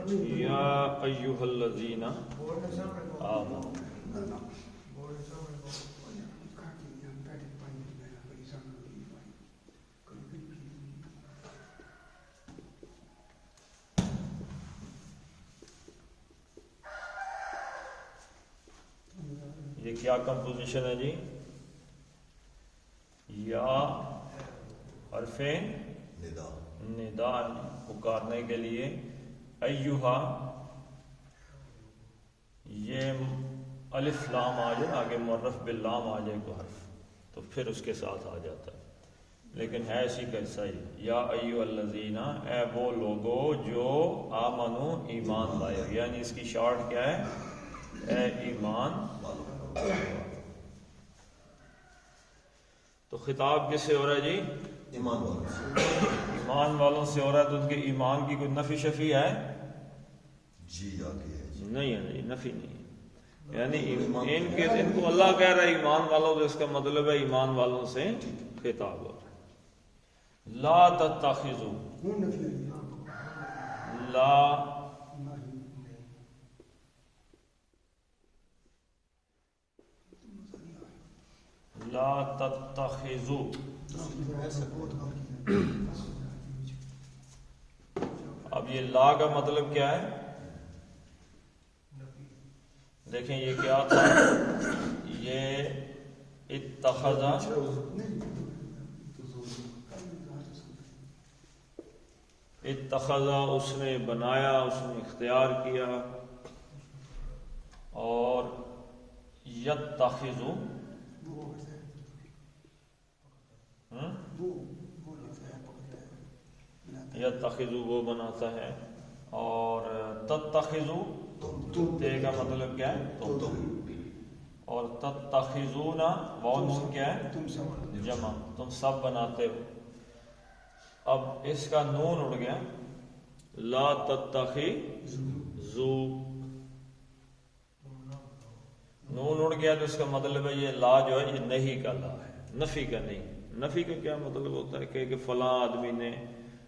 یا ایھا الذین آمنوا. یہ کیا کمپوزیشن ہے جی؟ یا حرف ندا پکارنے کے لیے، ایھا یہ الف لام آ جائے آگے معرف باللام آ جائے کوئی حرف تو پھر اس کے ساتھ آ جاتا ہے، لیکن ہے اسی کا حصہ ہی. یا ایھا الذین، اے وہ لوگو جو آمنو ایمان لائے، یعنی اس کی شارٹ کیا ہے؟ اے ایمان. تو خطاب کس سے ہو رہا ہے جی؟ ایمان والوں سے. ایمان والوں سے ہو رہا ہے، تو ان کے ایمان کی کوئی نفی شفی ہے؟ جی آگے ہے جی. نہیں ہے جی، نفی نہیں ہے. یعنی ان کو اللہ کہہ رہا ہے ایمان والوں، تو اس کا مطلب ہے ایمان والوں سے خطاب ہو رہا ہے. لا تتخذوا، لا تتخذوا. اب یہ لا کا مطلب کیا ہے؟ دیکھیں یہ کیا تھا، یہ اتخذ، اتخذ اس نے بنایا، اس نے اختیار کیا، اور یتخذ یتخذ وہ بناتا ہے، اور تتخذ تے کا مطلب کیا ہے؟ تم. اور تتخذون واو نون کیا ہے؟ جمع، تم سب بناتے ہو. اب اس کا نون اڑ گیا، لا تتخذو، نون اڑ گیا، تو اس کا مطلب ہے یہ لا جو ہے یہ نہیں کا لا ہے، نفی کا نہیں. نفی کا کیا مطلب ہوتا ہے کہ فلاں آدمی نے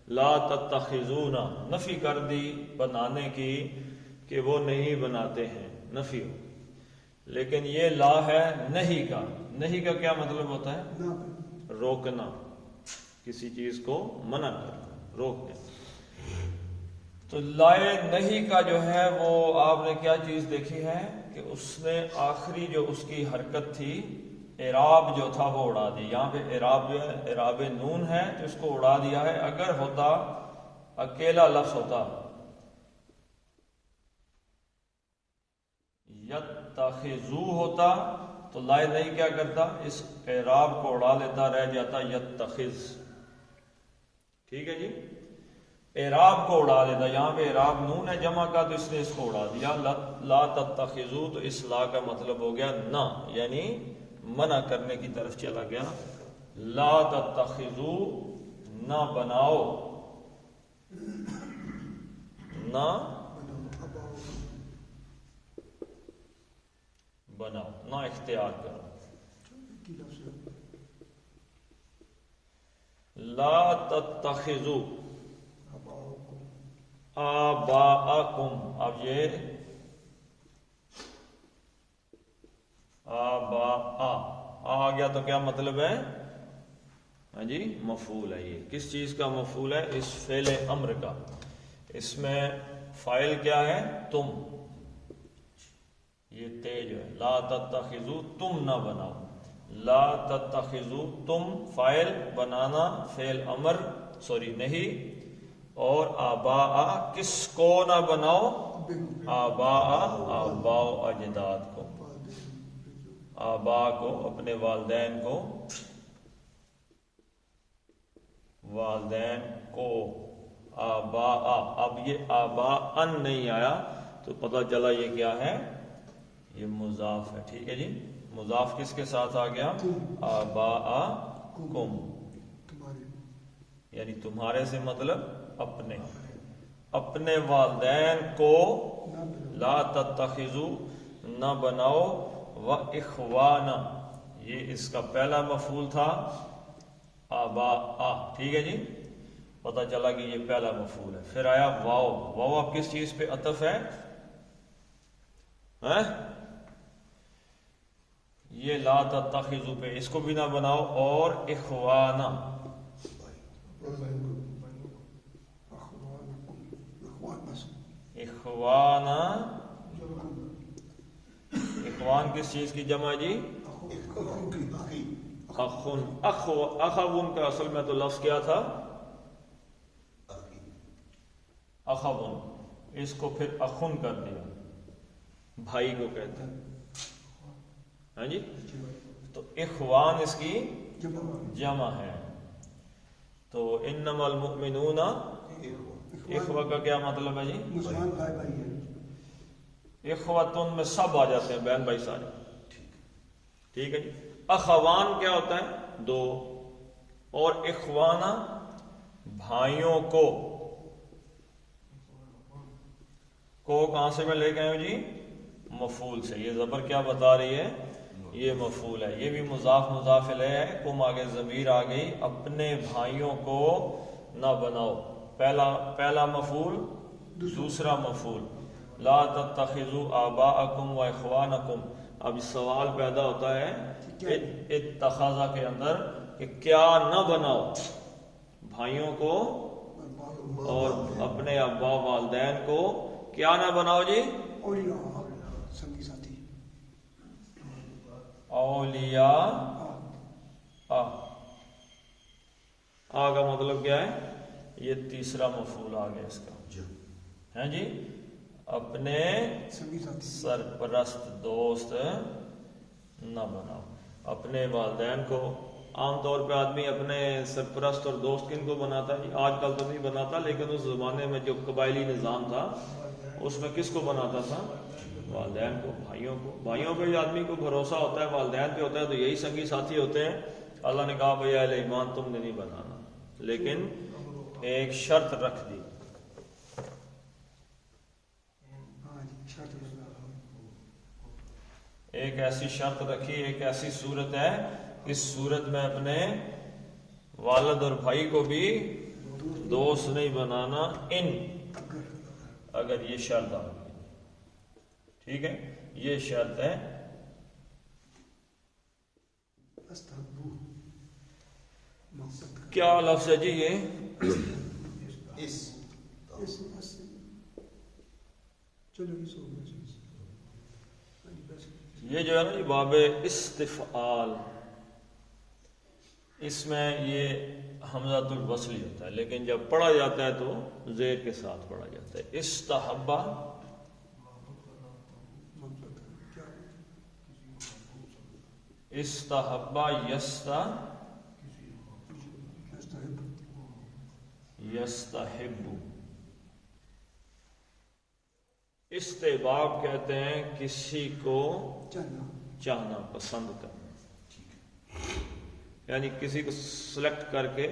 لا تتخذون نفی کر دی بنانے کی، کہ وہ نہیں بناتے ہیں، نفی ہو. لیکن یہ لا ہے نہیں کا. نہیں کا کیا مطلب ہوتا ہے؟ روکنا، کسی چیز کو منع کرنا، روکنا. تو لائے نہیں کا جو ہے وہ آپ نے کیا چیز دیکھی ہے کہ اس نے آخری جو اس کی حرکت تھی، اعراب جو تھا وہ اڑا دی. یہاں پہ اعراب جو ہے اعراب نون ہے تو اس کو اڑا دیا ہے. اگر ہوتا اکیلا لفظ ہوتا یتخذو ہوتا تو لائے نہیں کیا کرتا؟ اس اعراب کو اڑا لیتا، رہ جاتا یتخذ. ٹھیک ہے جی، اعراب کو اڑا لیتا. یہاں پہ اعراب نون ہے جمع کا تو اس نے اس کو اڑا دیا. لا تتخذو، تو اس لا کا مطلب ہو گیا نہ، یعنی منع کرنے کی طرف چلا گیا. لا تتخذو، نہ بناؤ، نہ بناؤ، نہ اختیار کرو. لا تتخذو آباءکم. اب یہ آباء آ گیا تو کیا مطلب ہے؟ ہاں جی، مفعول ہے. یہ کس چیز کا مفعول ہے؟ اس فعل امر کا. اس میں فاعل کیا ہے؟ تم. یہ تے جو ہے، لا تتخذو، تم نہ بناؤ. لا تتخذو، تم فاعل، بنانا فعل امر نہیں. اور آباء، کس کو نہ بناؤ؟ آباء اجداد کو، آباء کو، اپنے والدین کو، والدین کو. آباء، اب یہ آباء ان نہیں آیا تو پتہ چلا یہ کیا ہے؟ یہ مضاف ہے. ٹھیک ہے جی، مضاف کس کے ساتھ آ گیا؟ آباءکم، یعنی تمہارے سے مطلب اپنے، اپنے والدین کو. لا تتخذو، نہ بناؤ. و اخوانا، یہ اس کا پہلا مفعول تھا آباء. ٹھیک ہے جی، پتہ چلا کہ یہ پہلا مفعول ہے. پھر آیا واو. واو اب کس چیز پہ عطف ہے؟ یہ لا تتخذوا پہ، اس کو بھی نہ بناؤ. اور اخوانا، اخوانا، اخوان کس چیز کی جمع جی؟ اخن. اخون کا اصل میں تو لفظ کیا تھا؟ اخون. اس کو پھر اخن کر دیا، بھائی کو کہتے ہیں. ہاں جی، تو اخوان اس کی جمع ہے. تو انما المؤمنون اخوہ کا کیا مطلب ہے جی؟ مسلمان بھائی بھائی ہیں. اخوتن میں سب آ جاتے ہیں، بہن بھائی سارے. ٹھیک ہے جی. اخوان کیا ہوتا ہے؟ دو. اور اخوانا بھائیوں کو کہاں سے میں لے گئے ہوں جی؟ مفعول سے. یہ زبر کیا بتا رہی ہے؟ یہ مفعول ہے. یہ بھی مضاف مضاف الیہ ہے. کم آگے ضمیر آ گئی. اپنے بھائیوں کو نہ بناؤ. پہلا مفعول، دوسرا مفعول. لا تتخذوا آباءکم و اخوانکم. اب سوال پیدا ہوتا ہے اتخاذہ کے اندر کہ کیا نہ بناؤ؟ بھائیوں کو اور اپنے ابا والدین کو کیا نہ بناؤ جی؟ اولیاء، سنگی ساتھی. اولیاء. آ کا مطلب کیا ہے؟ یہ تیسرا مفعول آ گیا اس کا. ہیں جی، اپنے سرپرست دوست نہ بناؤ. اپنے والدین کو عام طور پہ آدمی اپنے سرپرست اور دوست کن کو بناتا ہے؟ آج کل تو نہیں بناتا، لیکن اس زمانے میں جو قبائلی نظام تھا اس میں کس کو بناتا تھا؟ والدین کو، بھائیوں کو. بھائیوں پہ آدمی کو بھروسہ ہوتا ہے، والدین پہ ہوتا ہے، تو یہی سنگی ساتھی ہوتے ہیں. اللہ نے کہا بھئی اہل ایمان تم نے نہیں بنانا، لیکن ایک شرط رکھ دی. ایک ایسی شرط رکھی، ایک ایسی صورت ہے، اس صورت میں اپنے والد اور بھائی کو بھی دوست نہیں بنانا ان اگر یہ شرط آ گئی. ٹھیک ہے، یہ شرط ہے. کیا لفظ ہے جی یہ؟ یہ جو ہے نا باب استفعال، اس میں یہ حمزۃ الوصلی ہوتا ہے، لیکن جب پڑھا جاتا ہے تو زیر کے ساتھ پڑھا جاتا ہے. استحبہ، استحبہ، یستحب. استحباب کہتے ہیں کسی کو چاہنا، پسند کرنا، یعنی کسی کو سلیکٹ کر کے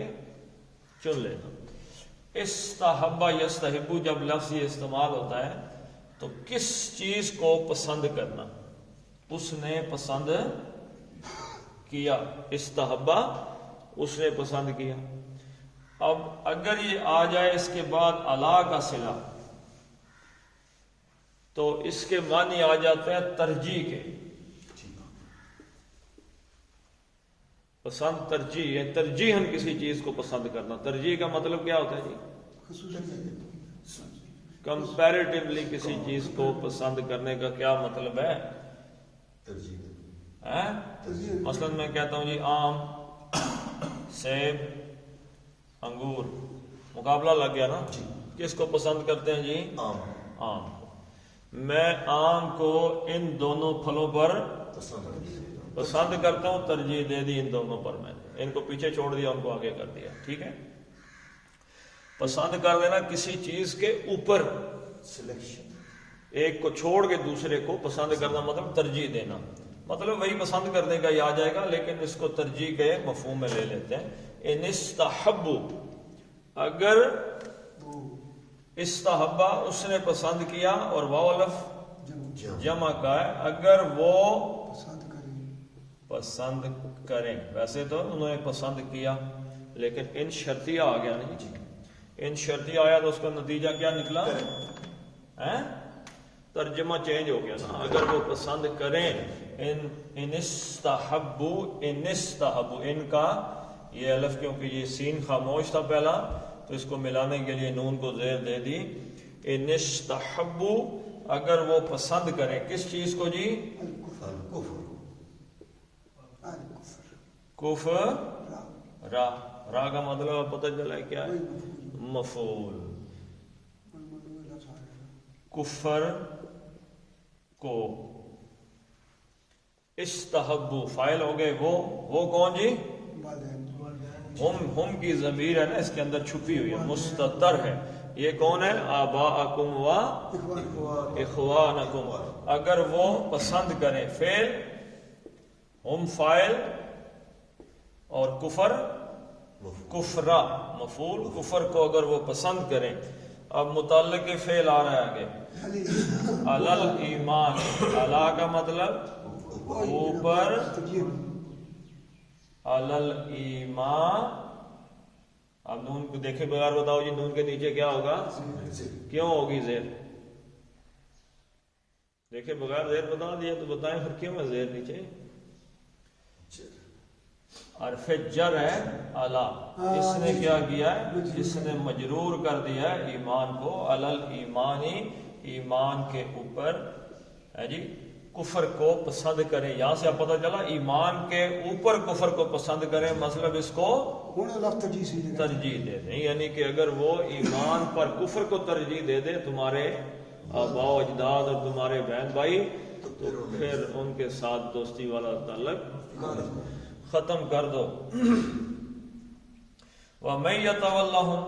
چن لینا. استحبہ یستحب جب لفظ یہ استعمال ہوتا ہے تو کس چیز کو پسند کرنا؟ اس نے پسند کیا. استحبہ، اس نے پسند کیا. اب اگر یہ آ جائے اس کے بعد الا کا صلہ تو اس کے معنی آ جاتے ہیں ترجیح کے. پسند ترجیح ہے، ترجیحاً کسی چیز کو پسند کرنا. ترجیح کا مطلب کیا ہوتا ہے جی؟ کمپیریٹیولی کسی چیز کو پسند کرنے کا کیا مطلب ہے؟ مثلا میں کہتا ہوں جی آم، سیب، انگور، مقابلہ لگ گیا نا. کس کو پسند کرتے ہیں جی؟ آم. میں آم کو ان دونوں پھلوں پر پسند کرتا ہوں، ترجیح دے دی ان دونوں پر. میں نے ان کو پیچھے چھوڑ دیا، ان کو آگے کر دیا. ٹھیک ہے، پسند کر دینا کسی چیز کے اوپر، سلیکشن. ایک کو چھوڑ کے دوسرے کو پسند کرنا مطلب ترجیح دینا. مطلب وہی پسند کرنے کا ہی آ جائے گا، لیکن اس کو ترجیح کے مفہوم میں لے لیتے ہیں. ان استحبوا، اگر استحبہ اس نے پسند کیا، اور واو لفظ جمع کا ہے، اگر وہ پسند کریں. ویسے تو انہوں نے پسند کیا، لیکن ان شرطیہ آ گیا نہیں جی. ان شرطی آیا تو اس کا نتیجہ کیا نکلا ہیں؟ ترجمہ چینج ہو گیا نا. اگر وہ پسند کریں ان استحبو ان کا یہ الف کیونکہ یہ سین خاموش تھا پہلا تو اس کو ملانے کے لیے نون کو زیر دے دی. ان استحبو اگر وہ پسند کریں کس چیز کو جی؟ کفر. را کا مطلب پتہ چلا کیا ہے؟ مفعول. کفر کو استحبو فاعل ہو گئے وہ کون جی؟ ہم کی ضمیر ہے نا اس کے اندر چھپی ہوئی ہے مستتر ہے. یہ کون ہے؟ آباءکم و اخوانکم. اگر وہ پسند کریں فعل ہم فاعل اور کفر کفرا مفعول. کفر کو اگر وہ پسند کریں. اب متعلق فعل آ رہا ہے آگے علل ایمان. علا کا مطلب اوپر علل ایمان. اب نون کو دیکھے بغیر بتاؤ جی نون کے نیچے کیا ہوگا؟ کیوں ہوگی زیر؟ دیکھے بغیر زیر بتا دیا تو بتائیں پھر کیوں ہے زیر نیچے؟ حرف جر ہے علا. اس نے کیا کیا ہے؟ اس نے مجرور کر دیا ہے ایمان کو. علل ایمانی ایمان کے اوپر ہے جی. کفر کو پسند کریں. یہاں سے اب پتہ چلا ایمان کے اوپر کفر کو پسند کریں مطلب اس کو ترجیح دے دیں. یعنی کہ اگر وہ ایمان پر کفر کو ترجیح دے دے تمہارے آباء و اجداد اور تمہارے بہن بھائی تو پھر ان کے ساتھ دوستی والا تعلق ختم کر دو. وَمَن يَتَوَلَّهُمْ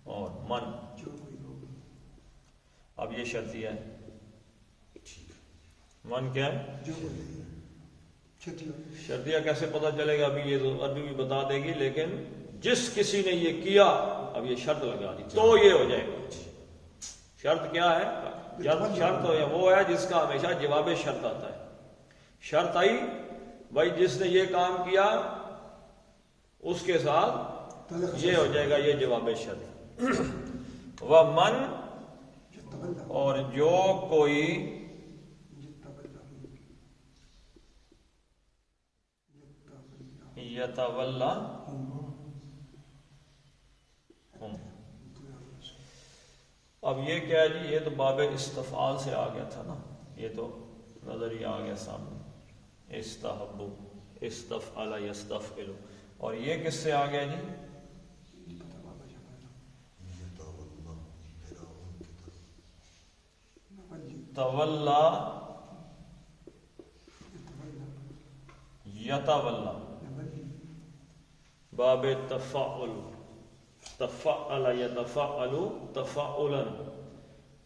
اور من. اب یہ شرطیہ ہے. من کیا ہے؟ شرطیہ کیسے پتہ چلے گا؟ ابھی یہ تو عربی بھی بتا دے گی لیکن جس کسی نے یہ کیا اب یہ شرط لگا دی تو یہ ہو جائے گا. شرط کیا ہے؟ شرط وہ ہے جس کا ہمیشہ جواب شرط آتا ہے. شرط آئی بھائی جس نے یہ کام کیا اس کے ساتھ یہ ہو جائے گا یہ جواب شرط. وَمَن اور جو کوئی یتولا اب یہ کیا ہے جی؟ یہ تو باب استفعال سے آ گیا تھا نا. یہ تو نظر ہی آ گیا سامنے. استحبو استفعل یستفعل. اور یہ کس سے آ گیا جی؟ تولا یتولا باب تفعل. تفعل یتفعل تفعلا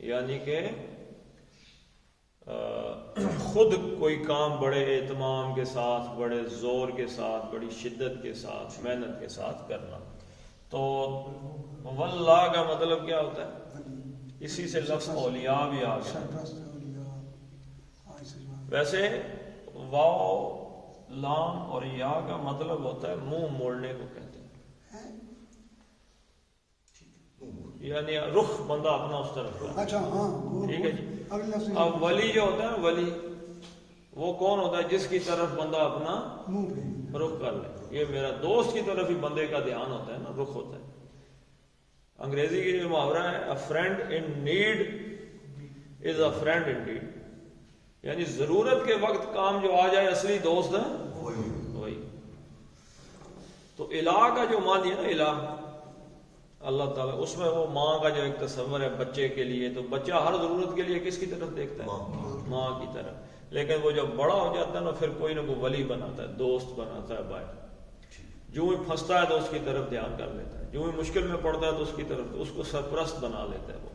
یعنی کہ خود کوئی کام بڑے اہتمام کے ساتھ بڑے زور کے ساتھ بڑی شدت کے ساتھ محنت کے ساتھ کرنا. تو واللہ کا مطلب کیا ہوتا ہے؟ اسی سے لفظ اولیاء بھی آ گیا. ویسے واو لام اور یا کا مطلب ہوتا ہے منہ موڑنے کو کہتے ہیں. یعنی رخ بندہ اپنا اس طرف کا. اچھا ہاں ٹھیک ہے جی. اب ولی جو ہوتا ہے نا ولی وہ کون ہوتا ہے؟ جس کی طرف بندہ اپنا رخ کر لے. یہ میرا دوست کی طرف ہی بندے کا دھیان ہوتا ہے نا رخ ہوتا ہے. انگریزی کی جو محاورہ ہے a friend in need is a friend indeed. یعنی ضرورت کے وقت کام جو آ جائے اصلی دوست ہے وہی. تو الہ کا جو معنی ہے نا الہ اللہ تعالیٰ اس میں وہ ماں کا جو ایک تصور ہے بچے کے لیے تو بچہ ہر ضرورت کے لیے کس کی طرف دیکھتا ہے؟ ماں کی طرف. لیکن وہ جب بڑا ہو جاتا ہے نا پھر کوئی نہ کوئی ولی بناتا ہے دوست بناتا ہے بھائی. جو ہی پھنستا ہے تو اس کی طرف دھیان کر لیتا ہے. جو ہی مشکل میں پڑتا ہے تو اس کی طرف اس کو سرپرست بنا لیتا ہے وہ.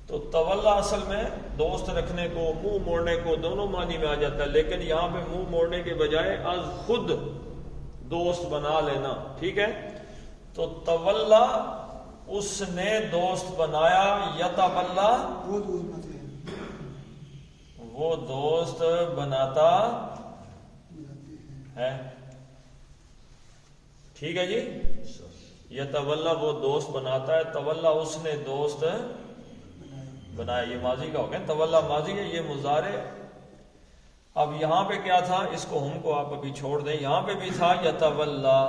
تو تولا اصل میں دوست رکھنے کو منہ موڑنے کو دونوں معنی میں آ جاتا ہے. لیکن یہاں پہ منہ موڑنے کے بجائے از خود دوست بنا لینا. ٹھیک ہے. تو تولا اس نے دوست بنایا. یتولا وہ دوست بناتا ہے. ٹھیک ہے جی. یتولا وہ دوست بناتا ہے، تولا اس نے دوست بنایا. یہ ماضی کا ہو گیا، تولا ماضی ہے، یہ مضارع. اب یہاں پہ کیا تھا، اس کو ہم کو آپ ابھی چھوڑ دیں. یہاں پہ بھی تھا یتولا،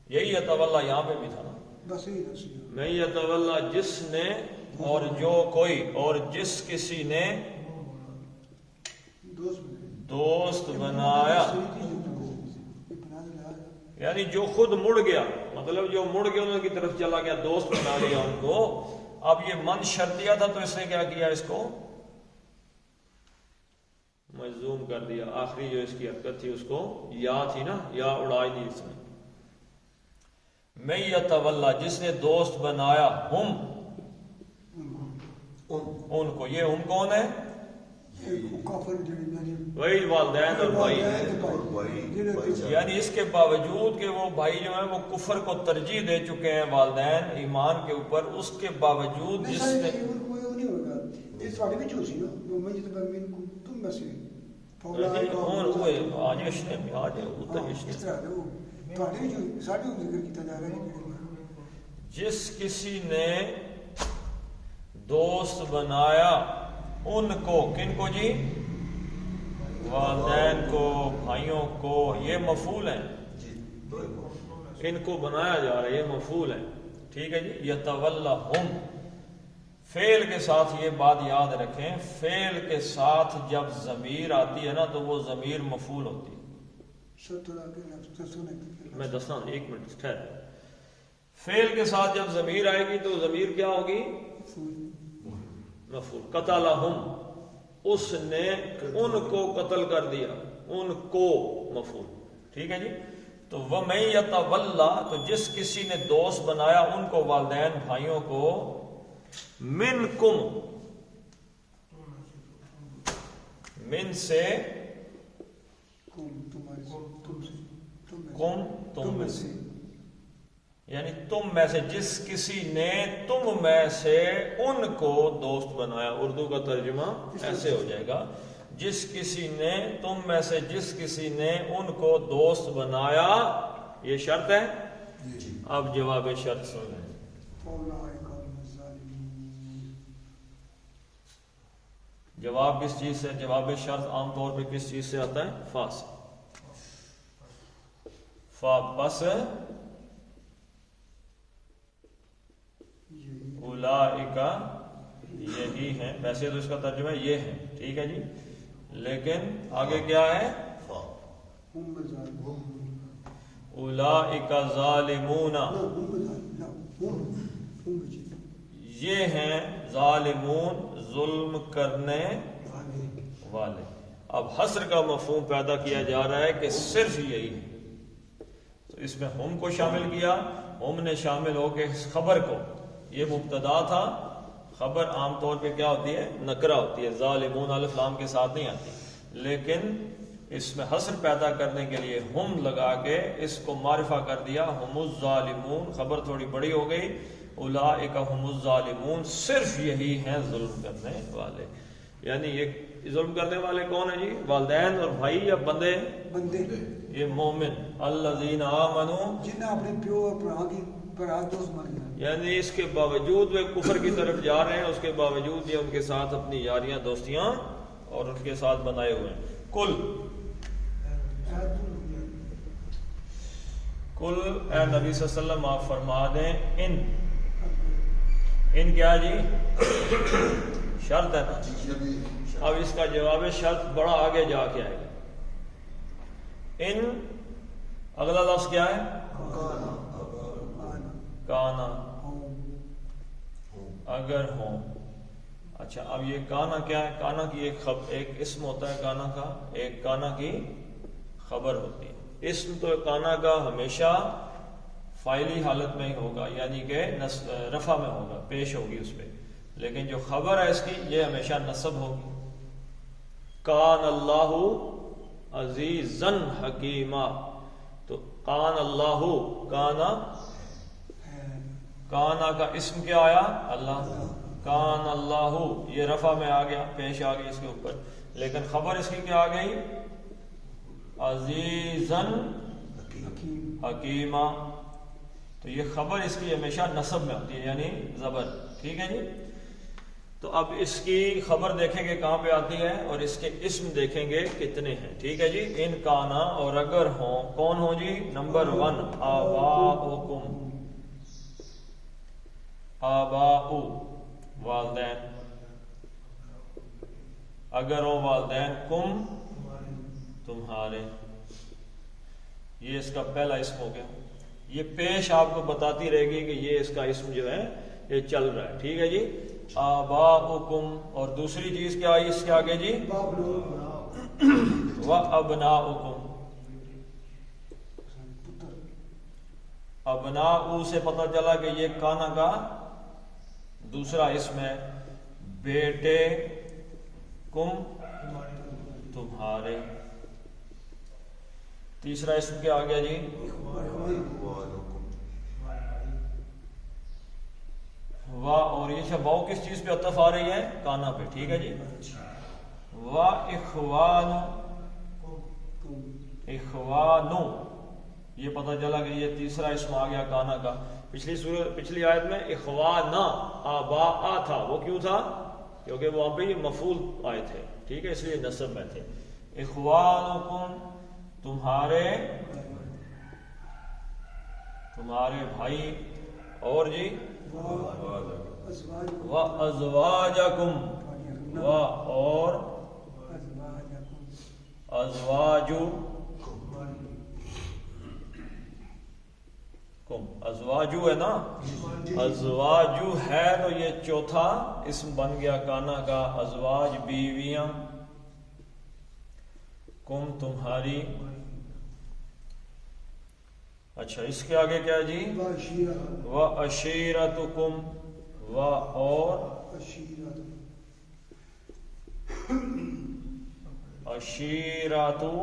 یہی یتولا یہاں پہ بھی تھا نا. بس یہی نصیحت. میں یتولا جس نے اور جو کوئی اور جس کسی نے دوست بنایا، یعنی جو خود مڑ گیا، مطلب جو مڑ گیا ان کی طرف چلا گیا، دوست بنا لیا ان کو. اب یہ من شرطیہ تھا تو اس نے کیا کیا، اس کو مجزوم کر دیا. آخری جو اس کی حرکت تھی اس کو یا تھی نا، یا اڑائی دی اس نے. میں یتولا جس نے دوست بنایا، ہم ان کو. یہ ہم کون ہے، وہی والدین اور بھائی. یعنی اس کے باوجود کہ وہ بھائی جو ہیں وہ کفر کو ترجیح دے چکے ہیں والدین ایمان کے اوپر، اس کے باوجود جس نے جس کسی نے دوست بنایا ان کو، کن کو جی، والدین کو، بھائیوں کو. یہ مفعول ہیں، ان کو بنایا جا رہا ہے، یہ مفعول ہے. ٹھیک ہے جی. یتولا ہم، فعل کے ساتھ یہ بات یاد رکھیں، فعل کے ساتھ جب ضمیر آتی ہے نا تو وہ ضمیر مفعول ہوتی ہے. میں دستا ہوں، ایک منٹ ٹھہر. فعل کے ساتھ جب ضمیر آئے گی تو ضمیر کیا ہوگی، مفعول. قتلہم، اس نے ان کو قتل کر دیا، ان کو، مفعول. ٹھیک ہے جی. تو وَمَن يَتَوَلَّ، تو جس کسی نے دوست بنایا ان کو، والدین بھائیوں کو، منکم، من سے، کم تم میں سے، یعنی تم میں سے، جس کسی نے تم میں سے ان کو دوست بنایا. اردو کا ترجمہ ایسے ہو جائے گا، جس کسی نے تم میں سے جس کسی نے ان کو دوست بنایا. یہ شرط ہے. اب جواب شرط سن لیں. جواب کس چیز سے، جواب شرط عام طور پہ کس چیز سے آتا ہے، فا سے. فا بس اولئک، یہی ہیں. ویسے تو اس کا ترجمہ یہ ہے، ٹھیک ہے جی. لیکن آگے کیا ہے، اولئک ظالمون، یہ ہیں ظالمون، ظلم کرنے والے. اب حصر کا مفہوم پیدا کیا جا رہا ہے کہ صرف یہی ہے. تو اس میں ہم کو شامل کیا، ہم نے شامل ہو کے اس خبر کو، یہ مبتدا تھا. خبر عام طور پہ کیا ہوتی ہے، نکرہ ہوتی ہے، ظالمون الف لام کے ساتھ نہیں آتی. لیکن اس میں حصر پیدا کرنے کے لیے ہم لگا کے اس کو معرفہ کر دیا، ہم الظالمون. خبر تھوڑی بڑی ہو گئی، اولئک ہم الظالمون، صرف یہی ہیں ظلم کرنے والے. یعنی یہ ظلم کرنے والے کون ہیں جی، والدین اور بھائی یا بندے، یہ مومن. الذین آمنوا، جن نے اپنے پیو اور دوست مان لیا. یعنی اس کے باوجود وہ کفر کی طرف جا رہے ہیں، اس کے باوجود یہ ان کے ساتھ اپنی یاریاں دوستیاں اور ان کے ساتھ بنائے ہوئے ہیں. کل اے نبی صلی اللہ علیہ وسلم آپ فرما دیں، ان کیا جی، شرط ہے نا. اب اس کا جواب شرط بڑا آگے جا کے آئے گا. ان اگلا لفظ کیا ہے، کانا، اگر ہوں. اچھا اب یہ کانا کیا ہے، کانا کی ایک اسم ہوتا ہے کانا کا، ایک کانا کی خبر ہوتی ہے. اسم تو کانا کا ہمیشہ فاعلی حالت میں ہی ہوگا، یعنی کہ رفع میں ہوگا، پیش ہوگی اس پہ. لیکن جو خبر ہے اس کی یہ ہمیشہ نصب ہوگی. کان اللہ عزیزاً حکیما، تو کان اللہ، کانا کا اسم کیا آیا، اللہ. کان اللہ یہ رفع میں آ گیا، پیش آ گئی اس کے اوپر. لیکن خبر اس کی کیا آ گئی، عزیزاً حکیم حکیمہ، تو یہ خبر اس کی ہمیشہ نصب میں ہوتی ہے یعنی زبر، ٹھیک ہے جی. تو اب اس کی خبر دیکھیں گے کہاں پہ آتی ہے اور اس کے اسم دیکھیں گے کتنے ہیں، ٹھیک ہے جی. ان کانا، اور اگر ہوں، کون ہوں جی؟ نمبر 1 آباؤکم، آباؤ والدین، اگر ہو والدین، کم تمہارے، یہ اس کا پہلا اسم ہو گیا. یہ پیش آپ کو بتاتی رہے گی کہ یہ اس کا اسم جو ہے یہ چل رہا ہے، ٹھیک ہے جی. آباؤکم، اور دوسری چیز کیا آئی اس کے آگے جی؟ وَأَبْنَاؤُكُمْ، ابناؤ سے پتہ چلا کہ یہ کانا کا دوسرا اسم ہے. بیٹے، کم تمہارے، تیسرا اسم کیا آ گیا جی؟ واہ، اور یہ واؤ کس چیز پہ عطف آ رہی ہے؟ کانا پہ، ٹھیک ہے جی. وَإِخْوَانُ، اخوانو، یہ پتہ چلا کہ یہ تیسرا اسم آ گیا کانا کا. پچھلی آیت میں اخوانا آباء تھا، وہ کیوں تھا؟ کیونکہ وہاں پہ یہ مفعول آئے تھے، ٹھیک ہے، اس لیے نصب میں تھے. اخوانکم، تمہارے بھائی، اور جی وَأَزْوَاجَكُمْ، اور ازواجو، ازواجو ہے نا، ازواجو ہے تو یہ چوتھا اسم بن گیا کانا کا. ازواج بیویاں، کم تمہاری. اچھا، اس کے آگے کیا جی؟ وَعَشِيرَتُكُمْ، اور عشیراتو،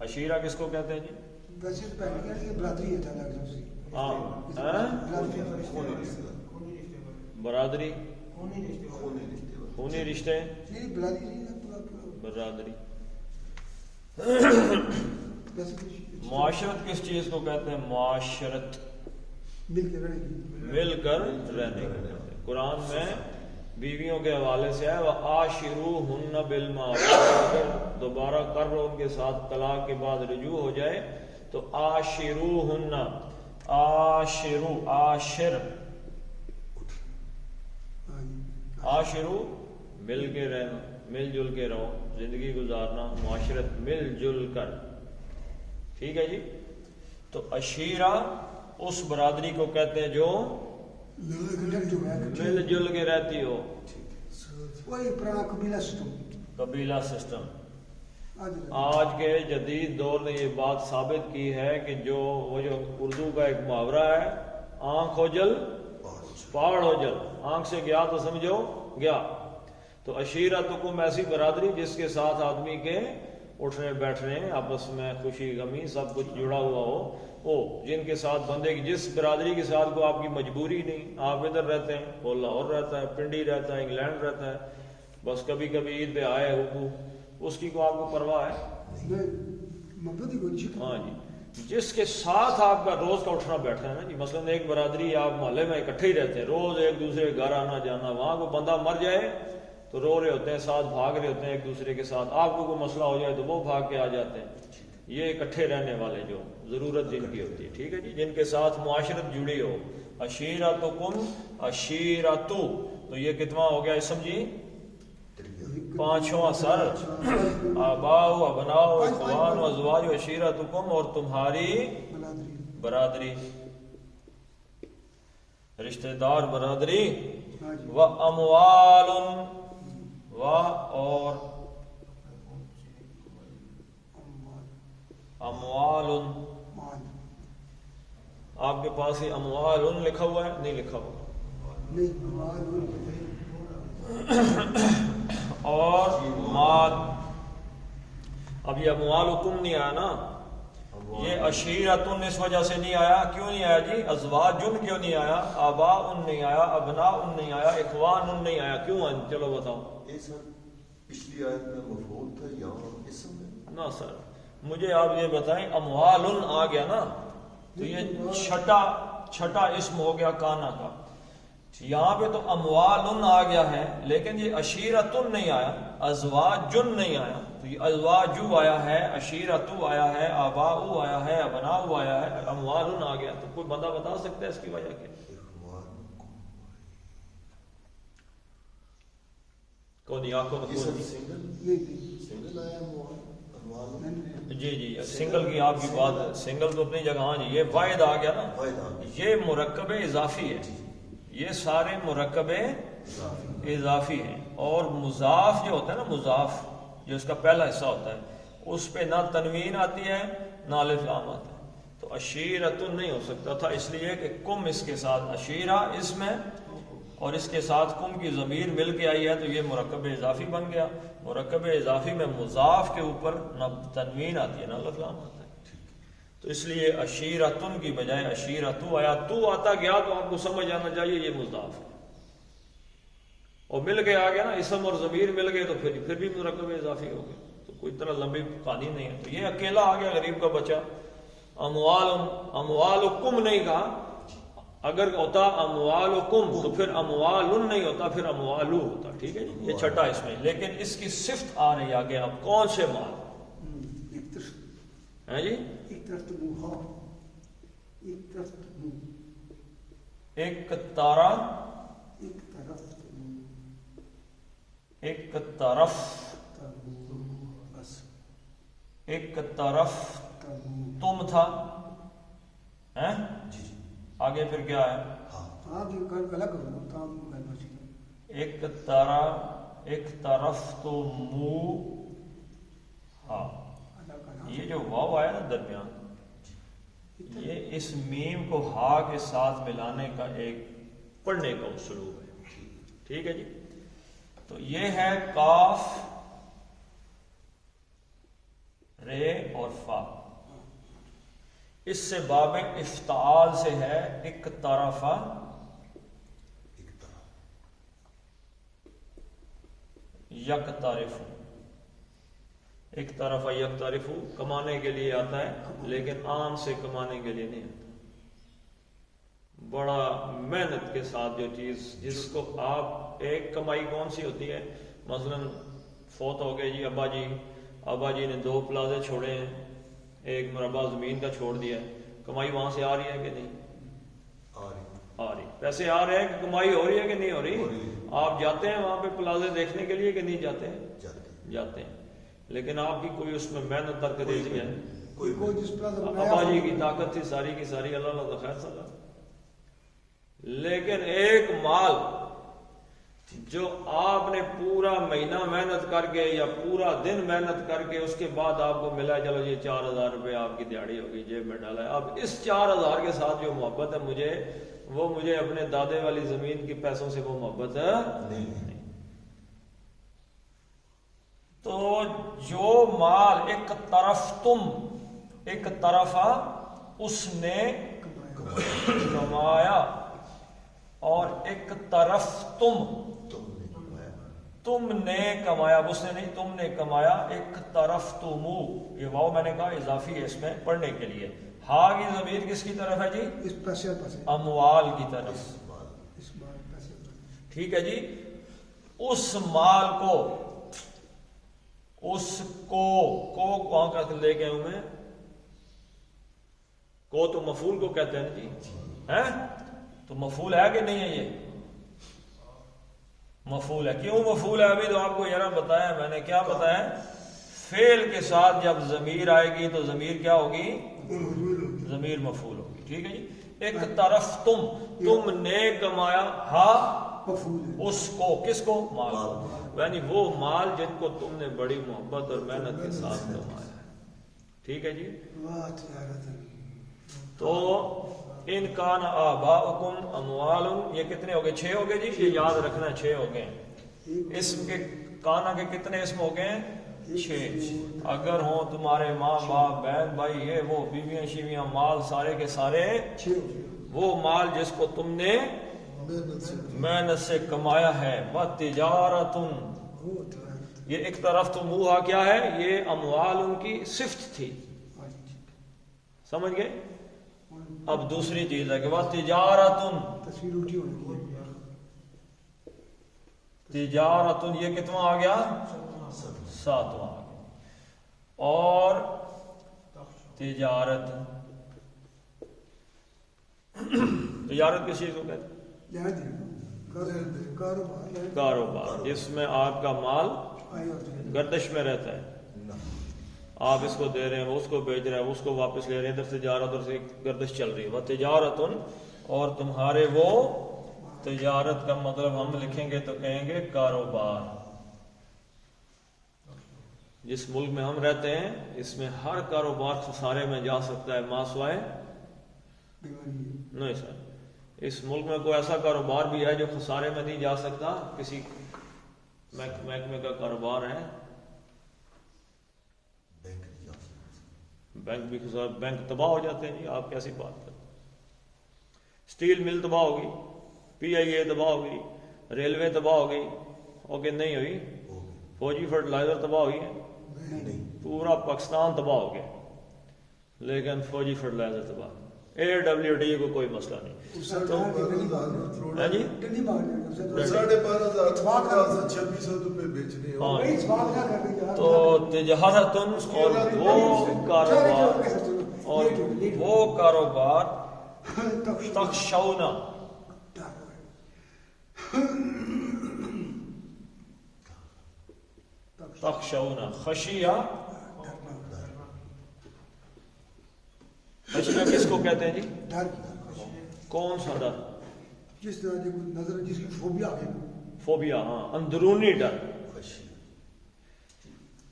عشیرہ کس کو کہتے ہیں جی؟ ویسے تو پہلے کیا یہ برادری ہے تعالیٰ کی طرف سے. برادری، خونی رشتے، نہیں برادری نہیں ہے، برادری. ویسے کچھ معاشرت کس چیز کو کہتے ہیں؟ معاشرت، مل کے رہنے کی، مل کر رہنے کو کہتے ہیں. قرآن میں بیویوں کے حوالے سے ہے وَعَاشِرُوهُنَّ بِالْمَعْرُوفِ، اگر دوبارہ کر لو ان کے ساتھ طلاق کے بعد رجوع ہو جائے تو عاشروہن، عاشرو، عاشر، عاشرو مل کے رہنا، مل جل کے رہو، زندگی گزارنا، معاشرت مل جل کر، ٹھیک ہے جی. تو عشیرہ اس برادری کو کہتے ہیں جو مل جل کے رہتی ہو، وہی پرانا قبیلہ سسٹم. قبیلہ سسٹم. آج کے جدید دور نے یہ بات ثابت کی ہے کہ جو اردو کا ایک محاورہ ہے، آنکھ ہو جل پہاڑ ہو جل، آنکھ سے گیا تو سمجھو گیا. تو عشیرتکم ایسی برادری جس کے ساتھ آدمی کے اٹھنے بیٹھنے، آپس میں خوشی غمی سب کچھ جڑا ہوا ہو، جن کے ساتھ بندے کی، جس برادری کے ساتھ کو آپ کی مجبوری نہیں، آپ ادھر رہتے ہیں، وہ لاہور رہتا ہے، پنڈی رہتا ہے، انگلینڈ رہتا ہے، بس کبھی کبھی عید پہ آئے ہو، اس کی کو آپ کو پرواہ ہے؟ ہاں جی. جس کے ساتھ آپ کا روز کا اٹھنا بیٹھنا ہے نا جی، مثلاً ایک برادری آپ محلے میں اکٹھے ہی رہتے ہیں، روز ایک دوسرے کے گھر آنا جانا، وہاں کو بندہ مر جائے تو رو رہے ہوتے ہیں، ساتھ بھاگ رہے ہوتے ہیں ایک دوسرے کے ساتھ، آپ کو کوئی مسئلہ ہو جائے تو وہ بھاگ کے آ جاتے ہیں. یہ اکٹھے رہنے والے جو ضرورت جن کی ہوتی ہے، ٹھیک ہے جی، جن کے ساتھ معاشرت جڑی ہو. عشیرتکم، عشیرتو، تو یہ کتنا ہو گیا اسم جی؟ پانچواں سر. آباؤ، ابناؤ، اخوان، ازواج، عشیرتکم، اور تمہاری برادری، رشتہ دار برادری. وَأَمْوَالٌ، اور اموال، آپ کے پاس ہی اموال لکھا ہوا ہے؟ نہیں لکھا ہوا. اور مال. اب یہ اموالکم نہیں آیا نا، یہ عشیرتن اس وجہ سے نہیں آیا. کیوں نہیں آیا جی؟ ازواجن کیوں نہیں آیا؟ آباء نہیں آیا، ابناء نہیں آیا، اخوان نہیں آیا، کیوں ہے؟ چلو بتاؤ. پچھلی آیت میں مفعول تھا، یہاں اسم ہے نا سر. مجھے آپ یہ بتائیں اموالن آ گیا نا تو یہ چھٹا اسم ہو گیا کانا کا. یہاں پہ تو اموالن آ گیا ہے لیکن یہ عشیرتن نہیں آیا, ازواجن نہیں آیا. تو یہ ازواجو آیا ہے, عشیرتو آیا ہے, آباؤ آیا ہے, ابناؤ آیا ہے, اموالن آ گیا. تو کوئی بندہ بتا سکتا ہے اس کی وجہ کیا؟ کون آنکھوں میں سنگل آیا جی سنگل کی آپ کی بات ہے, سنگل تو اپنی جگہ. ہاں جی یہ واحد آ گیا نا, یہ مرکب اضافی ہے. یہ سارے مرکب اضافی ہیں. اور مضاف جو ہوتا ہے نا, مضاف جو اس کا پہلا حصہ ہوتا ہے, اس پہ نہ تنوین آتی ہے نہ الف لام آتا ہے. تو عشیرتن نہیں ہو سکتا تھا اس لیے کہ کم اس کے ساتھ عشیرہ اسم ہے اور اس کے ساتھ کم کی ضمیر مل کے آئی ہے تو یہ مرکب اضافی بن گیا. مرکب اضافی میں مضاف کے اوپر نہ تنوین آتی ہے نہ الف لام آتا ہے. تو اس لیے عشیرتن کی بجائے عشیرتو آیا. تو آتا گیا تو آپ کو سمجھ آنا چاہیے یہ مضاف ہے, اور مل کے آ گیا نا اسم اور ضمیر مل گئے تو پھر بھی مرکب اضافی ہو گئے. تو کوئی طرح لمبی کہانی نہیں ہے. تو یہ اکیلا آ گیا غریب کا بچہ. اموالکم نہیں کہا, اگر ہوتا اموالکم تو پھر اموالن نہیں ہوتا, پھر اموالو ہوتا. ٹھیک ہے جی, یہ چھٹا اس میں. لیکن اس کی صفت آ رہی آگے. اب کون سے مال ہیں جی؟ ایک طرف ایک طرف تم تھا. آگے پھر کیا ہے؟ ایک طرف تو منہ. ہاں یہ جو واو آیا نا درمیان, یہ اس میم کو ہا کے ساتھ ملانے کا ایک پڑھنے کا اسلوب ہے. ٹھیک ہے جی. تو یہ ہے کاف, رے اور فا. اس سے باب افتعال سے ہے ایک طرفہ, یک طرف. ایک طرف یک طرف کمانے کے لیے آتا ہے لیکن آن سے کمانے کے لیے نہیں آتا. بڑا محنت کے ساتھ جو چیز جس کو آپ ایک کمائی کون سی ہوتی ہے, مثلا فوت ہو گئے جی ابا جی نے 2 پلازے چھوڑے ہیں, ایک مربع زمین کا چھوڑ دیا ہے. کمائی وہاں سے آ رہی ہے کہ نہیں آ رہی؟ پیسے آ رہے ہیں کہ کمائی ہو رہی ہے کہ نہیں ہو رہی؟ آپ جاتے ہیں وہاں پہ پلازے دیکھنے کے لیے کہ نہیں جاتے ہیں؟ جاتے ہیں. لیکن آپ کی کوئی اس میں محنت ترکدیزی ہے؟ ابا جی کی طاقت تھی ساری کی ساری, اللہ خیر صلاح. لیکن ایک مال جو آپ نے پورا مہینہ محنت کر کے یا پورا دن محنت کر کے اس کے بعد آپ کو ملا, چلو یہ 4000 روپے آپ کی دیہڑی ہوگی, جیب میں ڈالا ہے. اب اس 4000 کے ساتھ جو محبت ہے مجھے اپنے دادے والی زمین کے پیسوں سے وہ محبت نہیں. تو جو مال ایک طرف اس نے کمایا اور ایک طرف تم نے کمایا, اس نے نہیں تم نے کمایا. ایک طرف تمو, یہ واو میں نے کہا اضافی ہے اس میں پڑھنے کے لیے. ہا کی ضمیر کس کی طرف ہے جی؟ اموال کی طرف. ٹھیک ہے جی. اس مال کو, اس کو کہاں کا لے کے ہوں میں, کو تو مفعول کو کہتے ہیں جی, ہیں تو مفعول ہے کہ نہیں ہے؟ یہ مفعول ہے. کیوں مفعول ہے؟ ابھی تو آپ کو ذرا بتایا میں نے. کیا بتایا؟ فعل کے ساتھ جب ضمیر آئے گی تو ضمیر کیا ہوگی؟ ضمیر مفعول ہوگی. ٹھیک ہے جی. ایک طرف تم نے کمایا, اس کو, کس کو؟ مال کو. یعنی وہ مال جن کو تم نے بڑی محبت اور محنت کے ساتھ کمایا ہے. ٹھیک ہے جی. تو ان کان آباؤکم اموالن, یہ کتنے ہو گئے؟ 6 ہو گئے جی. یہ یاد رکھنا 6 ہو گئے. اسم کے کانا کے کتنے اسم ہو گئے؟ 6. اگر ہوں تمہارے ماں باپ بہن بھائی یہ وہ بیویاں شیویاں مال سارے کے سارے, وہ مال جس کو تم نے محنت سے کمایا ہے. وَتِجَارَةٌ, یہ اقترفتموہا کیا ہے؟ یہ اموال ان کی صفت تھی، سمجھ گئے؟ اب دوسری چیز ہے کہ وہ تجارتن، تصویر الٹی ہو گئی ہے۔ تجارتن یہ کتنا آ گیا؟ ساتواں آ گیا۔ اور تجارت، تجارت کس چیز کو کہتے ہیں؟ کاروبار، جس میں آپ کا مال گردش میں رہتا ہے، آپ اس کو دے رہے ہیں، وہ اس کو بیچ رہا ہے، وہ اس کو واپس لے رہے ہیں، ادھر سے تجارت، ادھر سے گردش چل رہی ہے۔ وہ تجارتن، اور تمہارے وہ، تجارت کا مطلب ہم لکھیں گے تو کہیں گے کاروبار۔ جس ملک میں ہم رہتے ہیں اس میں ہر کاروبار خسارے میں جا سکتا ہے، ماں سوائے نہیں سر، اس ملک میں کوئی ایسا کاروبار بھی ہے جو خسارے میں نہیں جا سکتا؟ کسی محکمے کا کاروبار ہے، بینک بھی خسارہ، بینک تباہ ہو جاتے ہیں جی، آپ کیسی بات کرتے ہیں؟ اسٹیل مل تباہ ہو گئی، پی آئی اے تباہ ہو گئی، ریلوے تباہ ہو گئی، اوکے نہیں ہوئی؟ فوجی فرٹیلائزر تباہ ہوئی ہے؟ پورا پاکستان تباہ ہو گیا، لیکن فوجی فرٹیلائزر تباہ، AWD کو کوئی مسئلہ نہیں۔ ہاں جی، 12,500 تو تجارتن، اور وہ کاروبار، اور وہ کاروبار تخشون، تخشون، خشیہ، خشیہ کس کو کہتے ہیں جی؟ ڈر، کون سا ڈر؟ جس طرح کی نظر، جس کی فوبیا ہے، فوبیا، ہاں، اندرونی ڈر۔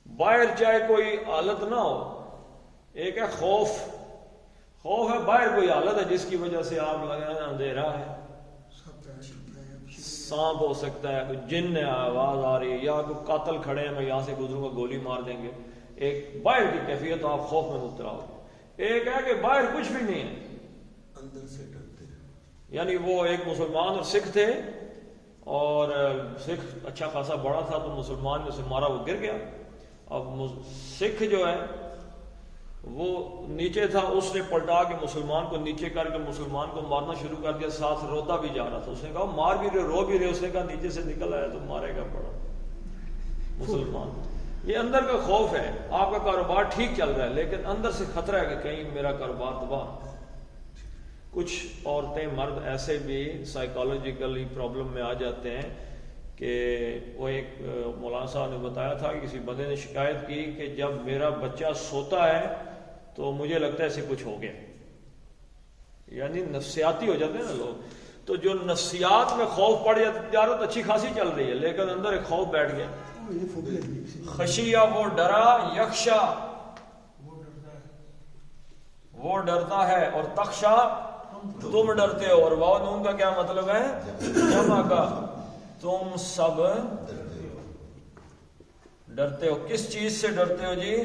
باہر چاہے کوئی حالت نہ ہو، ایک ہے خوف، خوف ہے باہر کوئی حالت ہے جس کی وجہ سے آپ لگا اندھیرا ہے، سانپ ہو سکتا ہے، کوئی جن ہے، آواز آ رہی ہے، یا کوئی قاتل کھڑے ہیں، میں یہاں سے گزروں گا گولی مار دیں گے، ایک باہر کی کیفیت، آپ خوف میں مبتلا ہو۔ ایک ہے کہ باہر کچھ بھی نہیں ہے، اندر سے ڈرتے ہیں۔ یعنی وہ ایک مسلمان اور سکھ تھے، اور سکھ اچھا خاصا بڑا تھا، تو مسلمان نے اسے مارا، وہ گر گیا۔ اب سکھ جو ہے وہ نیچے تھا، اس نے پلٹا کے مسلمان کو نیچے کر کے مسلمان کو مارنا شروع کر دیا، ساتھ روتا بھی جا رہا تھا۔ اس نے کہا مار بھی رہے، رو بھی رہے، اس نے کہا نیچے سے نکل آیا تو مارے گا پڑا مسلمان۔ یہ اندر کا خوف ہے، آپ کا کاروبار ٹھیک چل رہا ہے لیکن اندر سے خطرہ ہے کہ کہیں میرا کاروبار تباہ۔ کچھ عورتیں، مرد ایسے بھی سائیکالوجیکلی پرابلم میں آ جاتے ہیں کہ وہ، ایک مولانا صاحب نے بتایا تھا کہ کسی بندے نے شکایت کی کہ جب میرا بچہ سوتا ہے تو مجھے لگتا ہے اسے کچھ ہو گیا، یعنی نفسیاتی ہو جاتے ہیں نا لوگ، تو جو نفسیات میں خوف پڑ جاتا، تجارت اچھی خاصی چل رہی ہے لیکن اندر ایک خوف بیٹھ گیا۔ خشیہ وہ ڈرا، یخشا وہ ڈرتا ہے، اور تخشا تم ڈرتے ہو، اور واو نون کا کیا مطلب ہے؟ جمع کا، تم سب ڈرتے ہو۔ کس چیز سے ڈرتے ہو جی؟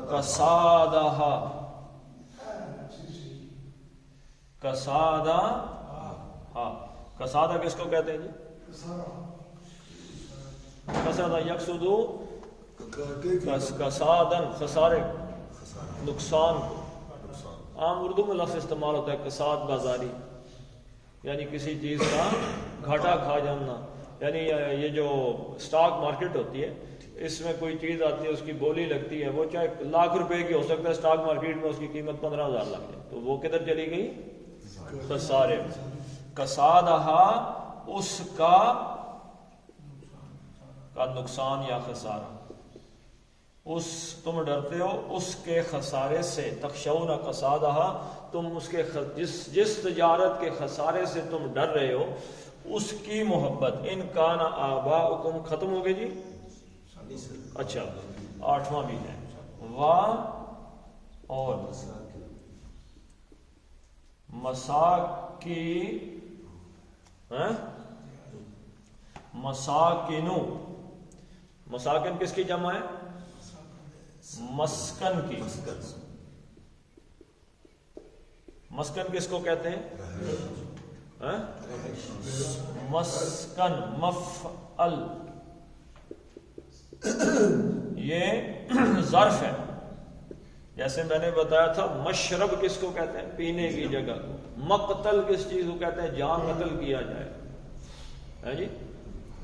کسادہ، کسادہ، ہاں، کسادہ کس کو کہتے ہیں جی؟ کسادہ یقصدو، کسادن، خسارے، نقصان کو۔ عام اردو میں لفظ استعمال ہوتا ہے کساد بازاری، یعنی کسی چیز کا گھاٹا کھا جانا، یعنی یہ جو سٹاک مارکیٹ ہوتی ہے، اس میں کوئی چیز آتی ہے، اس کی بولی لگتی ہے، وہ چاہے ₹1,00,000 کی ہو سکتا ہے، سٹاک مارکیٹ میں اس کی قیمت 15,000 لگ جائے، تو وہ کدھر چلی گئی؟ خسارے میں۔ کسادہ، اس کا نقصان یا خسارہ، اس تم ڈرتے ہو اس کے خسارے سے۔ تخشون کسادہ، تم اس کے جس تجارت کے خسارے سے تم ڈر رہے ہو اس کی محبت۔ ان کان آباؤکم، ختم ہو گئے جی؟ اچھا، 8واں بھی ہے، وا اور مساکی، مساکنو، مساکن کس کی جمع ہے؟ مسکن کی۔ مسکن کس کو کہتے ہیں؟ مسکن، مفعل، یہ ظرف ہے. جیسے میں نے بتایا تھا مشرب کس کو کہتے ہیں؟ پینے کی جگہ کو. مقتل کس چیز کو کہتے ہیں؟ جان قتل کیا جائے ہے جی.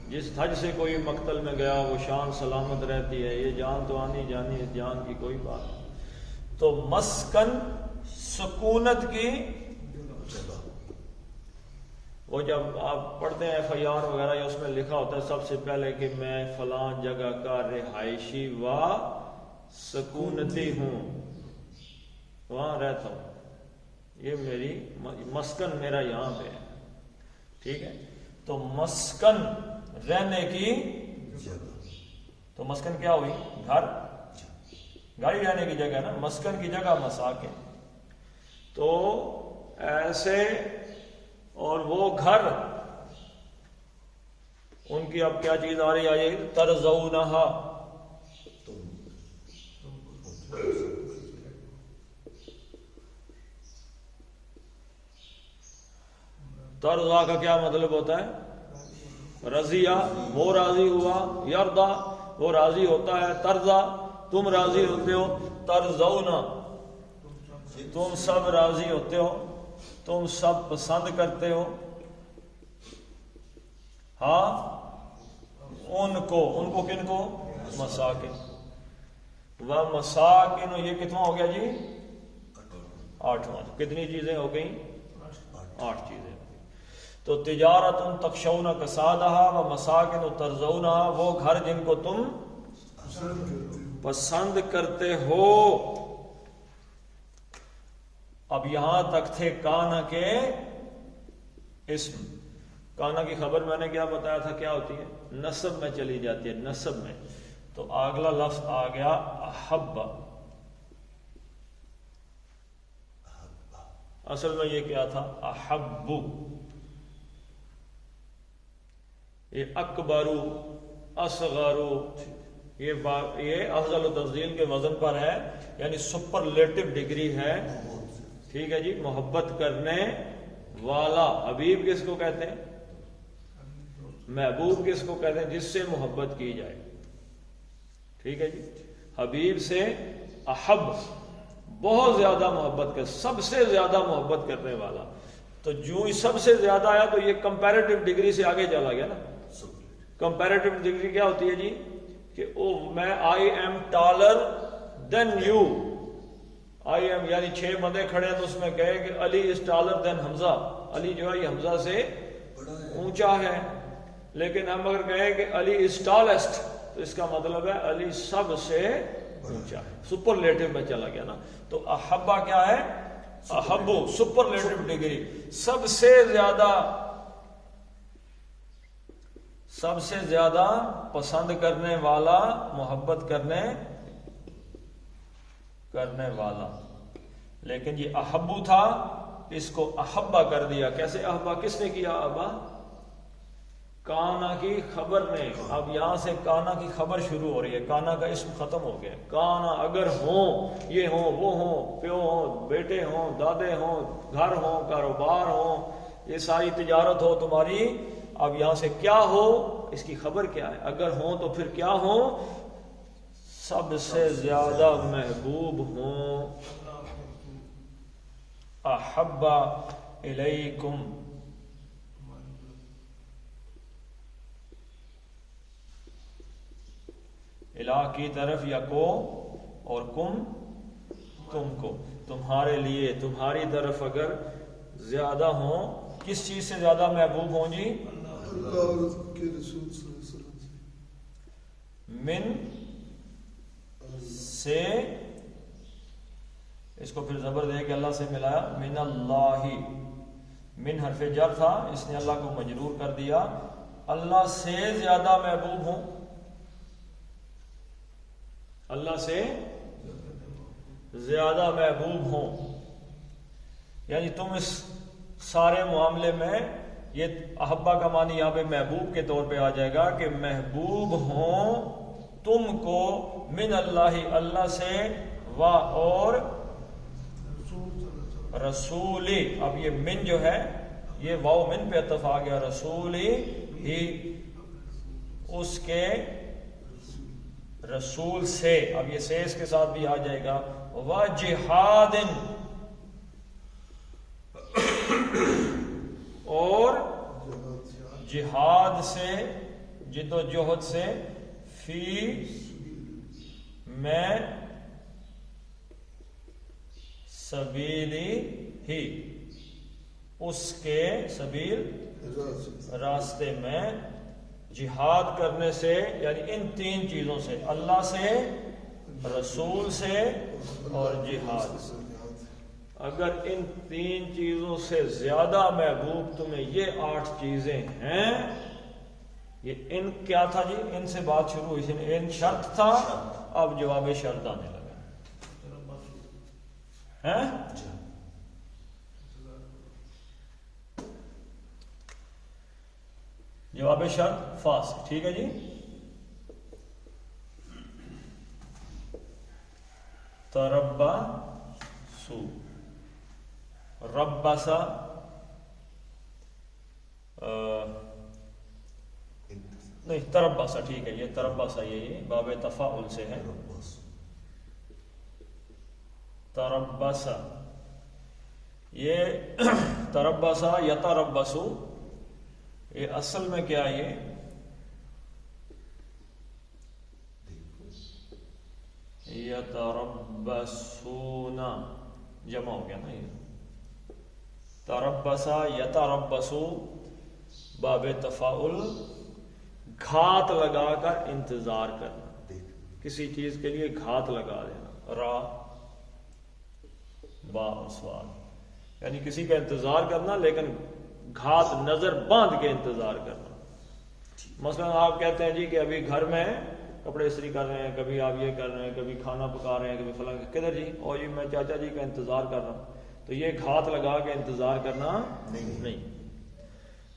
جس حج سے کوئی مقتل میں گیا وہ شان سلامت رہتی ہے. یہ جان تو آنی جانی، جان کی کوئی بات نہیں. تو مسکن سکونت کی جگہ. وہ جب آپ پڑھتے ہیں FIR وغیرہ یا اس میں لکھا ہوتا ہے سب سے پہلے کہ میں فلاں جگہ کا رہائشی و سکونتی ہوں، وہاں رہتا ہوں، یہ میری مسکن میرا یہاں پہ ہے. ٹھیک ہے. تو مسکن رہنے کی جگہ. تو مسکن کیا ہوئی؟ گھر. گھر ہی رہنے کی جگہ ہے نا. مسکن کی جگہ مساکن. تو ایسے اور وہ گھر ان کی اب کیا چیز آ رہی ہے؟ ترزونہا. ترضا کا کیا مطلب ہوتا ہے؟ رضیہ، وہ راضی ہوا. یرضا، وہ راضی ہوتا ہے. ترضا، تم راضی ہوتے ہو. ترضونا، تم سب راضی ہوتے ہو، تم سب پسند کرتے ہو. ہاں ان کو کن کو؟ مساکن. وہ مساکن یہ کتنا ہو گیا جی؟ 8واں. کتنی چیزیں ہو گئیں؟ 8 چیزیں. تو تجارت تخشون کسادہا و مساکن ترضونہا، وہ گھر جن کو تم پسند کرتے ہو. اب یہاں تک تھے کانا کے اسم. کانا کی خبر میں نے کیا بتایا تھا کیا ہوتی ہے؟ نسب میں چلی جاتی ہے. نسب میں تو اگلا لفظ آ گیا احب. اصل میں یہ کیا تھا؟ احبو. یہ اکبرو، اصغرو، یہ افضل و تفضیل کے وزن پر ہے، یعنی سپرلیٹو ڈگری ہے. ٹھیک ہے جی. محبت کرنے والا. حبیب کس کو کہتے ہیں؟ محبوب کس کو کہتے ہیں؟ جس سے محبت کی جائے. ٹھیک ہے جی. حبیب سے احب، بہت زیادہ محبت کر، سب سے زیادہ محبت کرنے والا. تو جو ہی سب سے زیادہ آیا تو یہ کمپیریٹو ڈگری سے آگے چلا گیا نا. کمپیریٹو ڈگری کیا ہوتی ہے جی؟ کہ میں I am taller than you. I am یعنی 6 بندے کھڑے ہیں تو اس میں کہے کہ علی از ٹالر دین حمزہ. علی جو ہے یہ حمزہ سے اونچا ہے. لیکن ہم اگر کہیں کہ علی از ٹالسٹ تو اس کا مطلب ہے علی سب سے اونچا ہے. سپرلیٹو میں چلا گیا نا. تو احبا کیا ہے؟ احبو سپرلیٹو ڈگری، سب سے زیادہ پسند کرنے والا، محبت کرنے والا. لیکن یہ احبو تھا، اس کو احبا کر دیا. کیسے احبا؟ کس نے کیا؟ ابا کانا کی خبر نے. اب یہاں سے کانا کی خبر شروع ہو رہی ہے. کانا کا اسم ختم ہو گیا. کانا اگر ہوں، یہ ہوں، وہ ہوں، پیو ہوں، بیٹے ہوں، دادے ہوں، گھر ہوں، کاروبار ہوں، یہ ساری تجارت ہو تمہاری. اب یہاں سے کیا ہو، اس کی خبر کیا ہے؟ اگر ہوں تو پھر کیا ہوں؟ سب سے زیادہ محبوب ہوں. احبا الیکم. الہ کی طرف، یا کو اور کم تم کو، تمہارے لیے، تمہاری طرف اگر زیادہ ہوں. کس چیز سے زیادہ محبوب ہوں جی؟ اللہ اور اس کے رسول صلی اللہ علیہ وسلم سے. من سے، اس کو پھر زبر دے کے اللہ سے ملایا. من اللہ، من حرف جر تھا، اس نے اللہ کو مجرور کر دیا. اللہ سے زیادہ محبوب ہوں. اللہ سے زیادہ محبوب ہوں، یعنی تم اس سارے معاملے میں، یہ احبا کا معنی یہاں پہ محبوب کے طور پہ آ جائے گا کہ محبوب ہوں تم کو من اللہ، اللہ سے، و اور رسولی. اب یہ من جو ہے یہ واو من پہ عطف آ گیا. رسولی ہی، اس کے رسول سے، اب یہ سے اس کے ساتھ بھی آ جائے گا، وجہاد، اور جہاد سے، جد و جہد سے، فی میں سبیلی ہی، اس کے سبیل راستے میں، جہاد کرنے سے، یعنی ان تین چیزوں سے، اللہ سے، رسول سے اور جہاد سے۔ اگر ان تین چیزوں سے زیادہ محبوب تمہیں یہ 8 چیزیں ہیں، یہ ان کیا تھا جی؟ ان سے بات شروع ہوئی تھی، ان شرط تھا، اب جواب شرط آنے لگا ہے۔ جواب شرط فاس، ٹھیک ہے جی۔ تربا سو، ربسا نہیں، تربسا، ٹھیک ہے، یہ تربسا، یہ باب تفاعل سے ہے، تربسا، یہ تربسا یتربسو، یہ اصل میں کیا ہے؟ یتربسون، جمع ہو گیا نا یہ، تربسا یتربسو، باب تفاعل، گھات لگا کر انتظار کرنا، کسی چیز کے لیے گھات لگا دینا، را با سوال، یعنی کسی کا انتظار کرنا لیکن گھات نظر باندھ کے انتظار کرنا۔ مثلا آپ کہتے ہیں جی کہ ابھی گھر میں کپڑے استری کر رہے ہیں، کبھی آپ یہ کر رہے ہیں، کبھی کھانا پکا رہے ہیں، کبھی فلاں، کدھر جی؟ اور جی میں چاچا جی کا انتظار کر رہا ہوں، تو یہ گھات لگا کے انتظار کرنا نہیں۔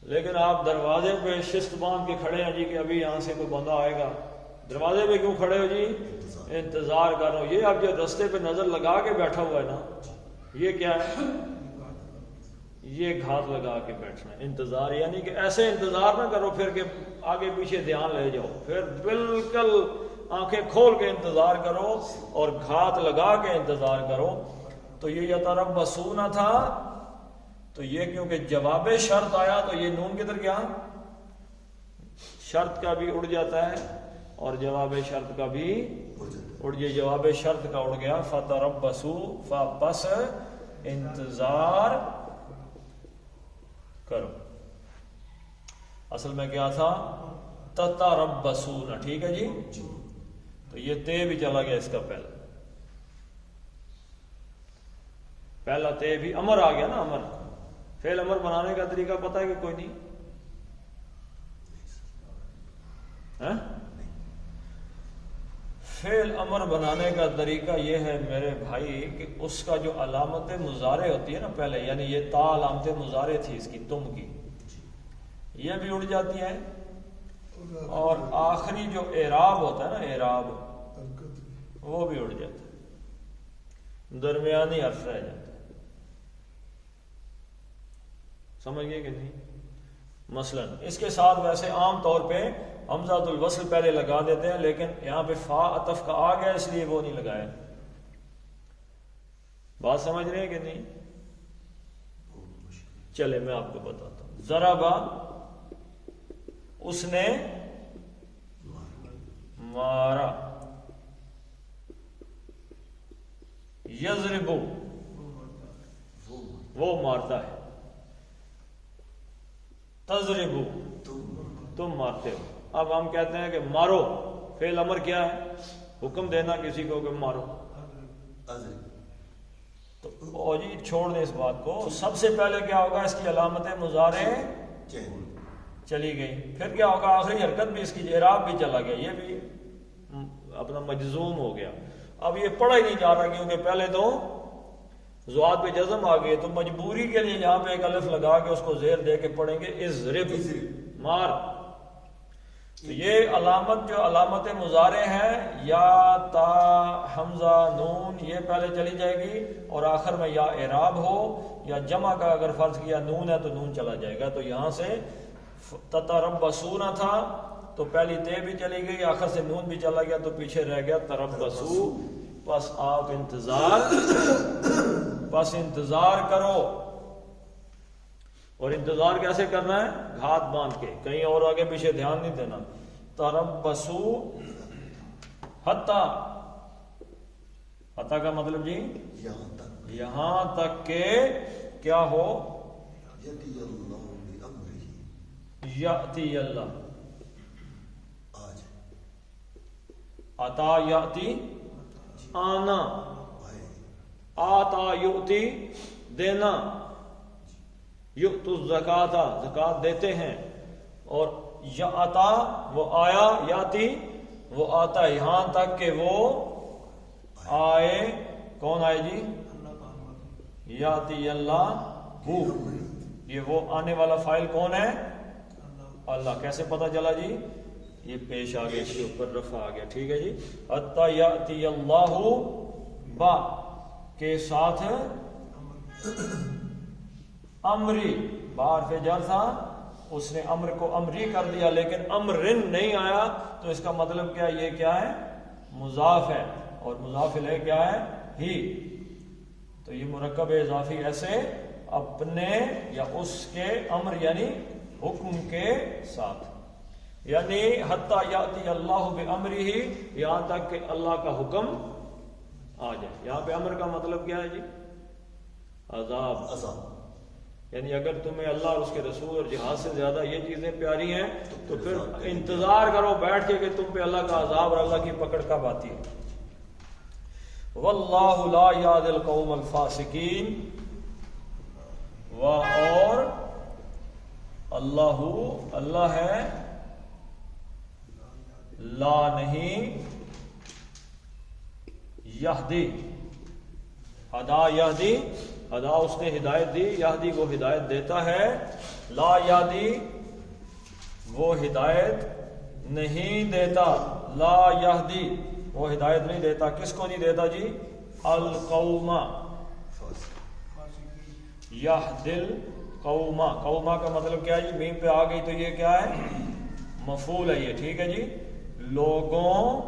لیکن آپ دروازے پہ شست باندھ کے کھڑے ہیں جی کہ ابھی یہاں سے کوئی بندہ آئے گا، دروازے پہ کیوں کھڑے ہو جی؟ انتظار کر رہا ہوں۔ یہ اب جو رستے پہ نظر لگا کے بیٹھا ہوا ہے نا، یہ کیا ہے؟ یہ گھات لگا کے بیٹھنا ہے، انتظار، یعنی کہ ایسے انتظار نہ کرو پھر کہ آگے پیچھے دھیان لے جاؤ، پھر بالکل آنکھیں کھول کے انتظار کرو اور گھات لگا کے انتظار کرو۔ تو یہ یتربصون تھا، تو یہ کیونکہ جواب شرط آیا تو یہ نون کدھر گیا؟ شرط کا بھی اڑ جاتا ہے اور جواب شرط کا بھی اڑ گیا، جواب شرط کا اڑ گیا، فتربصوا، بس انتظار کرو۔ اصل میں کیا تھا؟ تتربصون، ٹھیک ہے جی۔ تو یہ تے بھی چلا گیا، اس کا پہلا تے بھی، امر آ گیا نا، امر، فعل امر بنانے کا طریقہ پتہ ہے کہ کوئی نہیں؟ فعل امر بنانے کا طریقہ یہ ہے میرے بھائی کہ اس کا جو علامت مضارع ہوتی ہے نا پہلے، یعنی یہ تا علامت مضارع تھی اس کی، تم کی، یہ بھی اڑ جاتی ہے، اور آخری جو اعراب ہوتا ہے نا، اعراب، وہ بھی اڑ جاتا ہے، درمیانی حرف رہ جاتا ہے۔ سمجھ گئے کہ نہیں؟ مثلا اس کے ساتھ ویسے عام طور پہ حمزۃ الوصل پہلے لگا دیتے ہیں، لیکن یہاں پہ فا عطف کا آ گیا اس لیے وہ نہیں لگایا۔ بات سمجھ رہے ہیں کہ نہیں؟ چلے میں آپ کو بتاتا ہوں۔ ضربا، اس نے مارا، یضربو، وہ مارتا ہے، تضربو، تم مارتے ہو۔ اب ہم کہتے ہیں کہ مارو، فعل امر کیا ہے؟ حکم دینا کسی کو کہ مارو، تو او جی چھوڑ دیں اس بات کو، سب سے پہلے کیا ہوگا؟ اس کی علامت مضارع چلی گئی، پھر کیا ہوگا؟ آخری حرکت بھی اس کی، اعراب بھی چلا گیا، یہ بھی اپنا مجزوم ہو گیا۔ اب یہ پڑھا ہی نہیں جا رہا کیونکہ پہلے تو زواد پہ جزم آ گئے، تو مجبوری کے لیے یہاں پہ ایک الف لگا کے اس کو زیر دے کے پڑھیں گے، اضرب، مار۔ تو یہ علامت جو علامت مضارع ہے، یا تا حمزہ نون، یہ پہلے چلی جائے گی، اور آخر میں یا اعراب ہو یا جمع کا اگر فرض کیا نون ہے تو نون چلا جائے گا۔ تو یہاں سے تتربصون تھا، تو تو پہلی تے بھی چلی گئی، آخر سے نون بھی چلا گیا تو پیچھے رہ گیا تربصو، بس آپ انتظار کرو. اور انتظار کیسے کرنا ہے؟ گھات باندھ کے، کہیں اور آگے پیچھے دھیان نہیں دینا. تربصو حتی، حتی کا مطلب جی یہاں تک کہ کیا ہو، یاتی اللہ، عطا یاتی آنا، آتا یؤتی دینا، یؤت الزکاۃ زکات دیتے ہیں، اور یاتا وہ آیا، یاتی وہ آتا، یہاں تک کہ وہ آئے. کون آئے جی؟ یاتی اللہ ہو. یہ وہ آنے والا فاعل کون ہے؟ اللہ. کیسے پتا چلا جی؟ یہ پیش آ گیا، اس کے اوپر رفع آ گیا. ٹھیک ہے جی. حتی یاتی اللہ با کے ساتھ امری، بار فے جر تھا، اس نے امر کو امری کر دیا، لیکن امرن نہیں آیا، تو اس کا مطلب کیا؟ یہ کیا ہے؟ مضاف ہے، اور مضاف الیہ کیا ہے؟ ہی. تو یہ مرکب اضافی ایسے اپنے یا اس کے امر یعنی حکم کے ساتھ، یعنی حتی یاتی اللہ بامرہ، یہاں تک کہ اللہ کا حکم آ جائے. یہاں پہ امر کا مطلب کیا ہے جی؟ عذاب. یعنی اگر تمہیں اللہ اور اس کے رسول اور جہاد سے زیادہ یہ چیزیں پیاری ہیں تو پھر انتظار کرو بیٹھ کے کہ تم پہ اللہ کا عذاب اور اللہ کی پکڑ کب آتی ہے. واللہ لا یہدی القوم الفاسقین، اور اللہ ہے لا نہیں، یہدی ادا، یہدی ادا اس نے ہدایت دی، یہدی وہ ہدایت دیتا ہے، لا یہدی وہ ہدایت نہیں دیتا، لا یہدی وہ ہدایت نہیں دیتا. کس کو نہیں دیتا جی؟ القوم، یہدل قوما. قوما کا مطلب کیا ہے جی؟ میم پہ آ گئی تو یہ کیا ہے؟ مفعول ہے یہ. ٹھیک ہے جی. لوگوں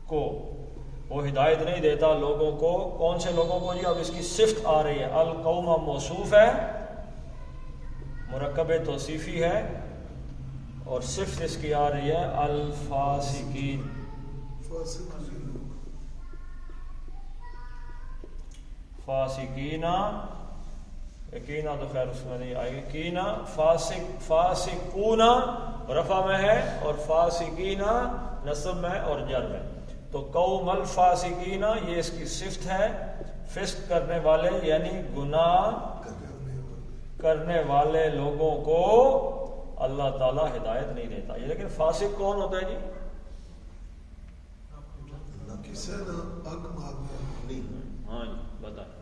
کو وہ ہدایت نہیں دیتا، لوگوں کو. کون سے لوگوں کو جی؟ اب اس کی صفت آ رہی ہے. القوم موصوف ہے، مرکب توصیفی ہے، اور صفت اس کی آ رہی ہے الفاسقین. فاسقینا، کینا تو خیر اس میں نہیں آئے گی. کینا فاسقونا رفع میں ہے، اور فاسقینا نصب میں اور جر میں. تو قوم الفاسقینا یہ اس کی صفت ہے، فسق کرنے والے یعنی گناہ کرنے والے لوگوں کو اللہ تعالیٰ ہدایت نہیں دیتا. یہ لیکن فاسق کون ہوتا ہے جی؟ ہاں جی بتائیں.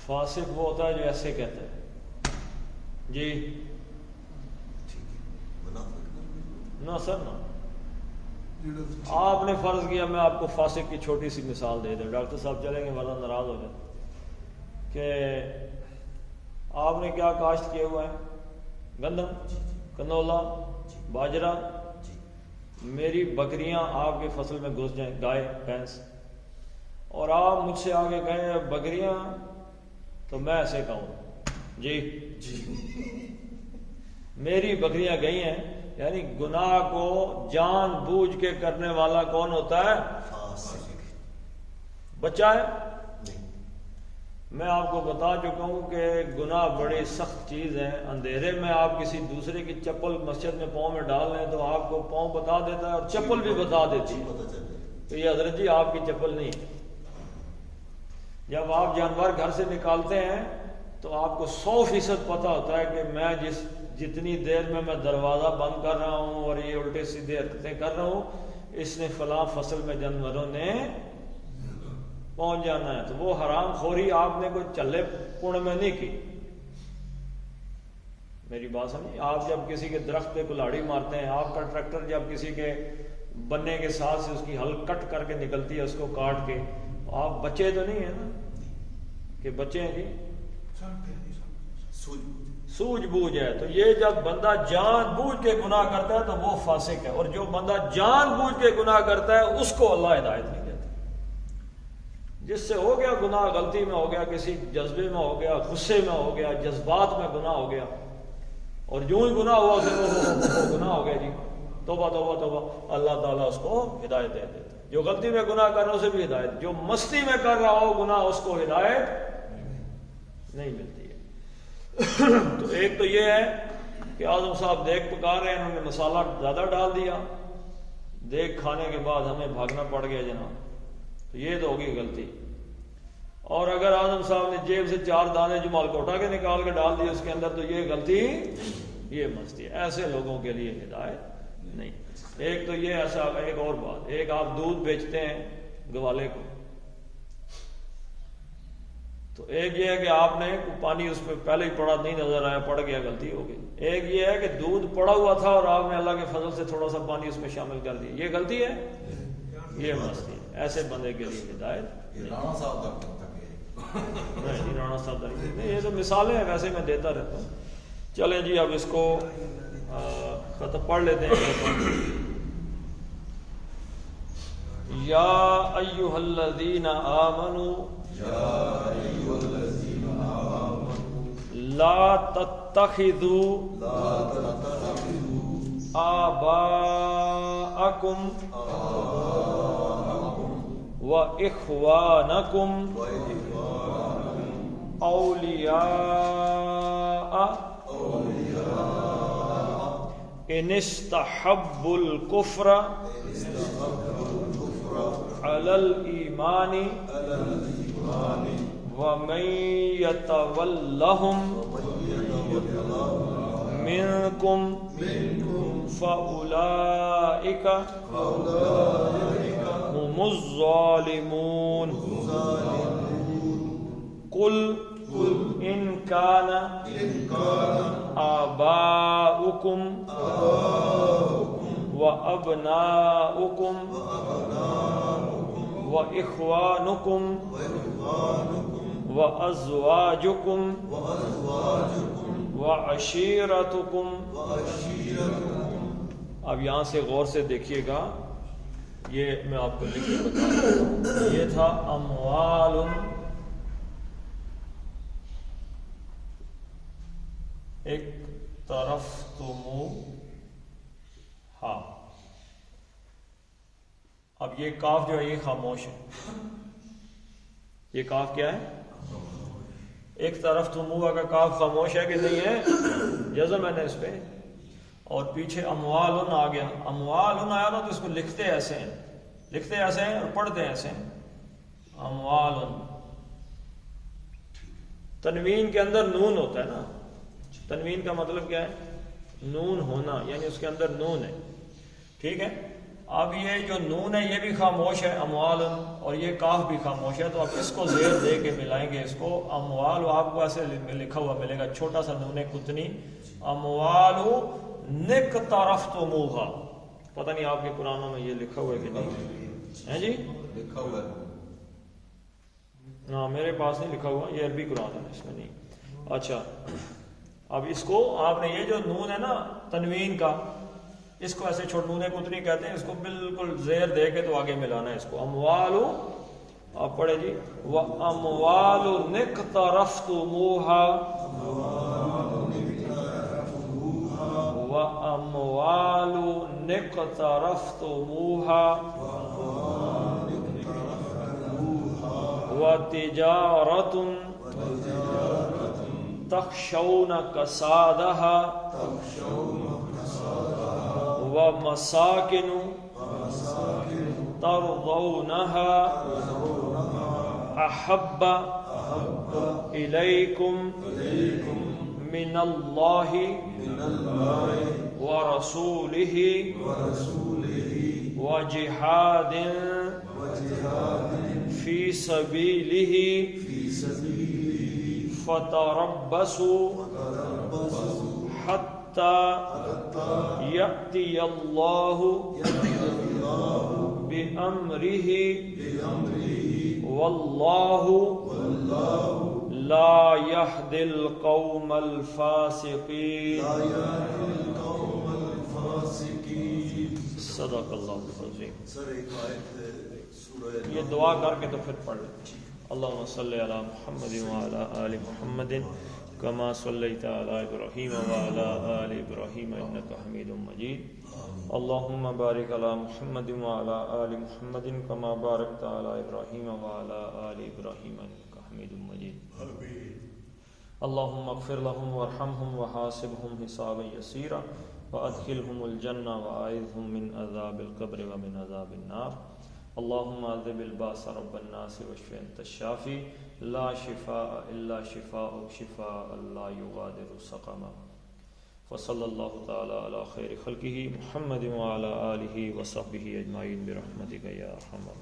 فاسق وہ ہوتا ہے جو ایسے کہتے ہیں جی. نہ سر نہ، آپ نے فرض کیا میں آپ کو فاسق کی چھوٹی سی مثال دے دوں. ڈاکٹر صاحب چلیں گے ورنہ ناراض ہو جائے. کہ آپ نے کیا کاشت کیے ہوا ہے؟ گندم، کنولا، باجرہ. میری بکریاں آپ کی فصل میں گھس جائیں، گائے بھینس، اور آپ مجھ سے آگے کہیں بکریاں، تو میں ایسے کہوں جی میری بکریاں گئی ہیں. یعنی گناہ کو جان بوجھ کے کرنے والا کون ہوتا ہے؟ بچہ ہے. میں آپ کو بتا چکا ہوں کہ گناہ بڑی سخت چیز ہے. اندھیرے میں آپ کسی دوسرے کی چپل مسجد میں پاؤں میں ڈال لیں تو آپ کو پاؤں بتا دیتا ہے اور چپل بھی بتا دیتی ہے کہ یہ حضرت جی آپ کی چپل نہیں. جب آپ جانور گھر سے نکالتے ہیں تو آپ کو 100% پتہ ہوتا ہے کہ میں جتنی دیر میں دروازہ بند کر رہا ہوں اور یہ الٹے سیدھے حرکتیں کر رہا ہوں، اس نے فلاں فصل میں جانوروں نے پہنچ جانا ہے. تو وہ حرام خوری آپ نے کوئی چلے پن میں نہیں کی. میری بات سمجھیں. آپ جب کسی کے درخت پہ کلاڑی مارتے ہیں، آپ کا ٹریکٹر جب کسی کے بننے کے ساتھ سے اس کی ہل کٹ کر کے نکلتی ہے اس کو کاٹ کے، آپ بچے تو نہیں ہیں نا کہ بچے ہیں جی. سوجھ بوجھ ہے. تو یہ جب بندہ جان بوجھ کے گناہ کرتا ہے تو وہ فاسق ہے, اور جو بندہ جان بوجھ کے گناہ کرتا ہے اس کو اللہ ہدایت نہیں دیتا. جس سے ہو گیا گناہ, غلطی میں ہو گیا, کسی جذبے میں ہو گیا, غصے میں ہو گیا, جذبات میں گناہ ہو گیا, اور جو ہی گناہ ہوا اسے گناہ ہو گیا جی, توبہ توبہ توبہ, اللہ تعالیٰ اس کو ہدایت دے دیتا. جو غلطی میں گناہ کر رہا ہے اسے بھی ہدایت, جو مستی میں کر رہا ہو گناہ اس کو ہدایت نہیں ملتی ہے. تو ایک تو یہ ہے کہ اعظم صاحب دیگ پکا رہے ہیں, انہوں نے مسالہ زیادہ ڈال دیا, دیگ کھانے کے بعد ہمیں بھاگنا پڑ گیا جناب, تو یہ تو ہوگی غلطی. اور اگر اعظم صاحب نے جیب سے 4 دانے جو مال کو اٹھا کے نکال کے ڈال دیے اس کے اندر, تو یہ غلطی, یہ مستی ہے. ایسے لوگوں کے لیے ہدایت نہیں. ایک تو یہ ایسا, ایک اور بات, ایک آپ دودھ بیچتے ہیں گوالے کو, تو ایک یہ ہے کہ آپ نے پانی اس پہ پہلے ہی پڑا نہیں نظر آیا, پڑ گیا, غلطی ہو گئی. ایک یہ ہے کہ دودھ پڑا ہوا تھا اور آپ نے اللہ کے فضل سے تھوڑا سا پانی اس میں شامل کر دیا, یہ غلطی ہے, یہ مستی ہے. ایسے بندے کے لیے ہدایت نہیں. رانا صاحب نہیں, یہ تو مثالیں ہیں, ویسے میں دیتا رہتا ہوں. چلیں جی اب اس کو ختم پڑھ لیتے ہیں. یا ایھا الذین آمنوا لا تتخذوا آباءکم وإخوانکم اولیاء ان استحبوا الکفر علی الایمان ومن يتولهم منكم فأولئك هم الظالمون. قل إن كان آباؤكم وأبناؤكم وإخوانكم وأزواجكم وعشيرتكم. اب یہاں سے غور سے دیکھیے گا, یہ میں آپ کو لکھ کے بتا رہا ہوں. یہ تھا اموال ایک طرف ہاں. اب یہ کاف جو ہے یہ خاموش ہے. یہ کاف کیا ہے؟ ایک طرف تموا کا کاف خاموش ہے کہ نہیں ہے؟ جزم ہے نا اس پہ. اور پیچھے اموالن آ گیا. اموالن آیا نا تو اس کو لکھتے ایسے ہیں, لکھتے ایسے ہیں اور پڑھتے ایسے ہیں. اموالن, تنوین کے اندر نون ہوتا ہے نا. تنوین کا مطلب کیا ہے؟ نون ہونا, یعنی اس کے اندر نون ہے. ٹھیک ہے. اب یہ جو نون ہے یہ بھی خاموش ہے اموالن, اور یہ کاف بھی خاموش ہے. تو آپ اس کو زیر دے کے ملائیں گے اس کو. اموال آپ کو ایسے لکھا ہوا ملے گا, چھوٹا سا نون کتنی. اموالو نقترفتموہا. پتہ نہیں آپ کے قرآنوں میں یہ لکھا ہوا ہے کہ نہیں ہے جی؟ لکھا ہوا ہے. ہاں میرے پاس نہیں لکھا ہوا, یہ عربی قرآن ہے, اس میں نہیں. اچھا اب اس کو آپ نے یہ جو نون ہے نا تنوین کا, اس کو ایسے چھوٹ نون کتنی کہتے ہیں, اس کو بالکل زیر دے کے تو آگے ملانا ہے اس کو. اموالو آپ پڑھے جی. وَأَمْوَالُ نِقْتَرَفْتُمُوهَا وَأَمْوَالُ نِقْتَرَفْتُمُوهَا وَتِجَارَةٌ تَخْشَوْنَ كَسَادَهَا وَمَسَاكِنُ تَرْضَوْنَهَا أَحَبَّ إِلَيْكُمْ مِنَ اللَّهِ وَرَسُولِهِ وَجِهَادٍ فِي سَبِيلِهِ فَتَرَبَّصُوا حَتَّى يَأْتِيَ اللَّهُ بِأَمْرِهِ وَاللَّهُ لا يهدي القوم الفاسقين صدق اللہ العظیم. سر ایک آیت سورہ یہ دعا کر کے تو پھر پڑھ لیں. اللہم صلی علی محمد وعلی آل محمد کما صلیت علی ابراہیم وعلی آل ابراہیم انک حمید مجید. اللہم بارک علی محمد وعلی آل محمد کما بارکت علی ابراہیم وعلی آل ابراہیم انک حمید مجید. اللہم اغفر لهم وارحمهم وحاسبهم حسابا یسیرا وادخلهم الجنہ واعذهم من عذاب القبر ومن عذاب النار. اللهم اذهب الباس رب الناس واشف انت الشافي لا شفاء الا شفاءك شفاء لا يغادر سقما. وصلى الله تعالى على خير خلقه محمد وعلى آله وصحبه اجمعين برحمتك يا ارحم الراحمين.